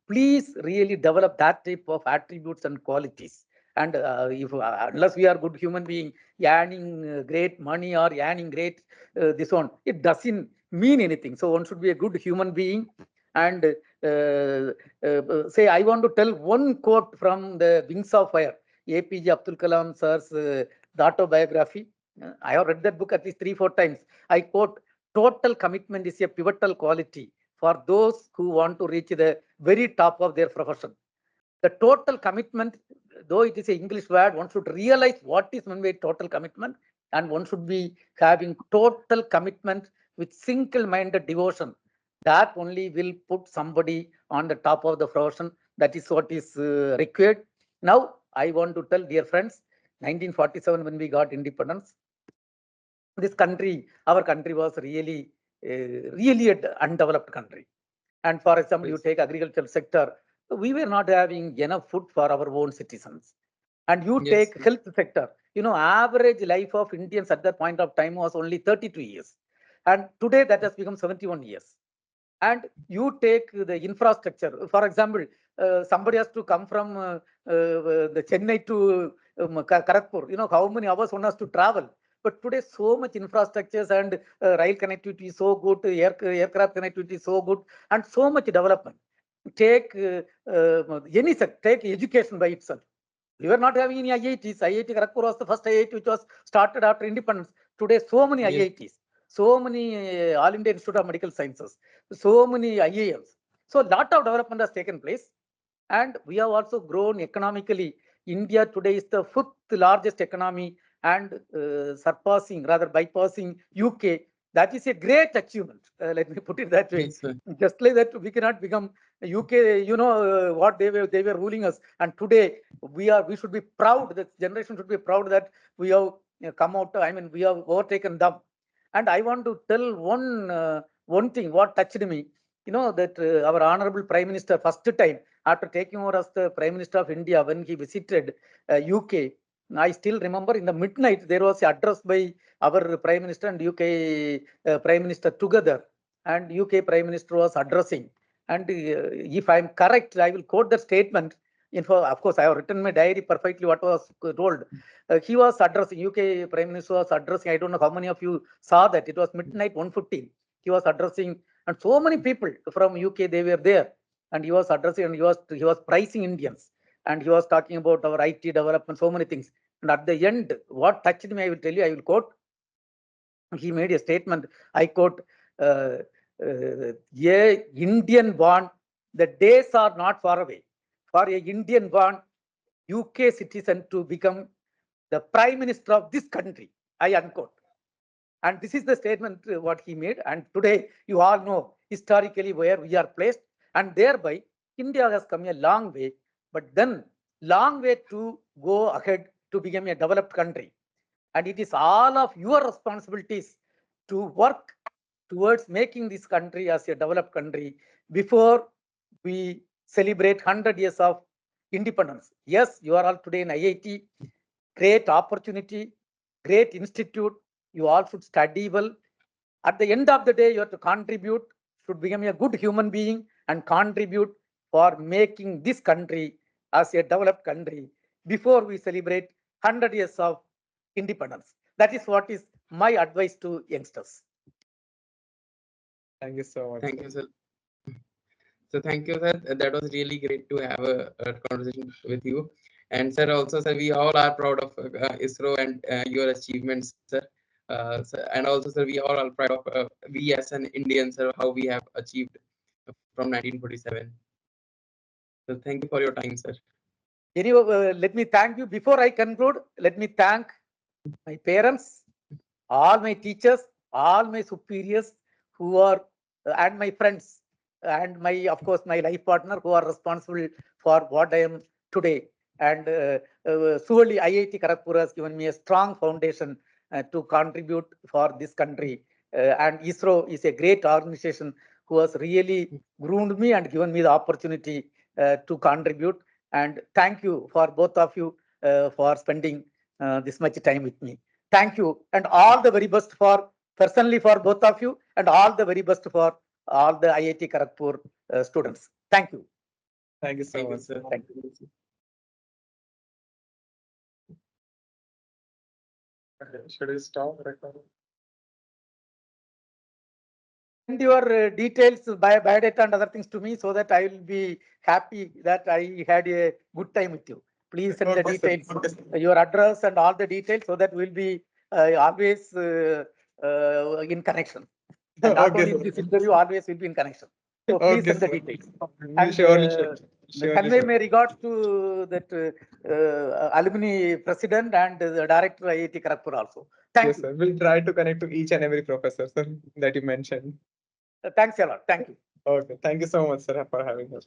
Please really develop that type of attributes and qualities. And if unless we are good human being, earning great money or earning great this one, it doesn't mean anything. So one should be a good human being. And say, I want to tell one quote from the Wings of Fire, APJ Abdul Kalam sir's the autobiography. I have read that book at least 3-4 times. I quote, "Total commitment is a pivotal quality for those who want to reach the very top of their profession." The total commitment, though it is an English word, one should realize what is meant by total commitment, and one should be having total commitment with single-minded devotion. That only will put somebody on the top of the profession. That is what is required. Now, I want to tell, dear friends, 1947, when we got independence, this country, our country was really an undeveloped country. And for example, you take agricultural sector, we were not having enough food for our own citizens. And you Yes. take health sector, average life of Indians at that point of time was only 32 years. And today that has become 71 years. And you take the infrastructure, for example, somebody has to come from the Chennai to Kharagpur, how many hours one has to travel. But today, so much infrastructures and rail connectivity is so good, aircraft connectivity is so good, and so much development. Take take education by itself. We were not having any IITs. IIT Kharagpur was the first IIT which was started after independence. Today, so many Yes. IITs, so many All India Institute of Medical Sciences, so many IIMs. So, a lot of development has taken place. And we have also grown economically. India today is the 5th largest economy and surpassing, rather bypassing UK. That is a great achievement. Let me put it that way. Yes, sir. Just like that, we cannot become UK. What they were ruling us, and today we should be proud. The generation should be proud that we have come out. We have overtaken them. And I want to tell one thing. What touched me, that our honorable Prime Minister, first time after taking over as the Prime Minister of India, when he visited UK, I still remember in the midnight there was an address by our Prime Minister and UK Prime Minister together, and UK Prime Minister was addressing. And if I'm correct, I will quote the statement. Of course, I have written my diary perfectly what was told. He was addressing, UK Prime Minister was addressing, I don't know how many of you saw that, it was midnight 1:15. He was addressing, and so many people from UK, they were there. And he was addressing, and he was praising Indians. And he was talking about our IT development, so many things. And at the end, what touched me, I will tell you, I will quote. He made a statement, I quote, "A Indian born, the days are not far away for a Indian born UK citizen to become the Prime Minister of this country." I unquote. And this is the statement what he made. And today, you all know historically where we are placed. And thereby, India has come a long way, but then long way to go ahead to become a developed country. And it is all of your responsibilities to work towards making this country as a developed country before we celebrate 100 years of independence. Yes, you are all today in IIT, great opportunity, great institute. You all should study well. At the end of the day, you have to contribute, should become a good human being and contribute for making this country as a developed country before we celebrate 100 years of independence. That is what is my advice to youngsters. Thank you so much. Thank you, sir. So thank you, sir. That was really great to have a conversation with you. And sir, also, sir, we all are proud of ISRO and your achievements, sir. And also, sir, we all are proud of we as an Indian, sir, how we have achieved from 1947. So thank you for your time, sir. Anyway, let me thank you. Before I conclude, let me thank my parents, all my teachers, all my superiors who are, and my friends, and my, of course, my life partner who are responsible for what I am today. And surely IIT Kharagpur has given me a strong foundation to contribute for this country. And ISRO is a great organization who has really groomed me and given me the opportunity to contribute. And thank you for both of you for spending this much time with me. Thank you, and all the very best for personally for both of you, and all the very best for all the IIT Kharagpur students. Thank you. Thank you so Thank you, much. sir. Thank you. Should we stop recording? Send your details, biodata and other things to me so that I will be happy that I had a good time with you. Please send the Okay, sir. details, Okay, sir. your address and all the details so that we'll be always in connection. And not Okay, only in sir. this interview, always will be in connection. So please Okay, send the sir. details. We And surely should. Surely, convey sir. my regards to that alumni president and the director IIT Kharagpur also. Thank Yes, you. sir. We'll try to connect to each and every professor, sir, that you mentioned. Thanks a lot. Thank you. Okay. Thank you so much, sir, for having us.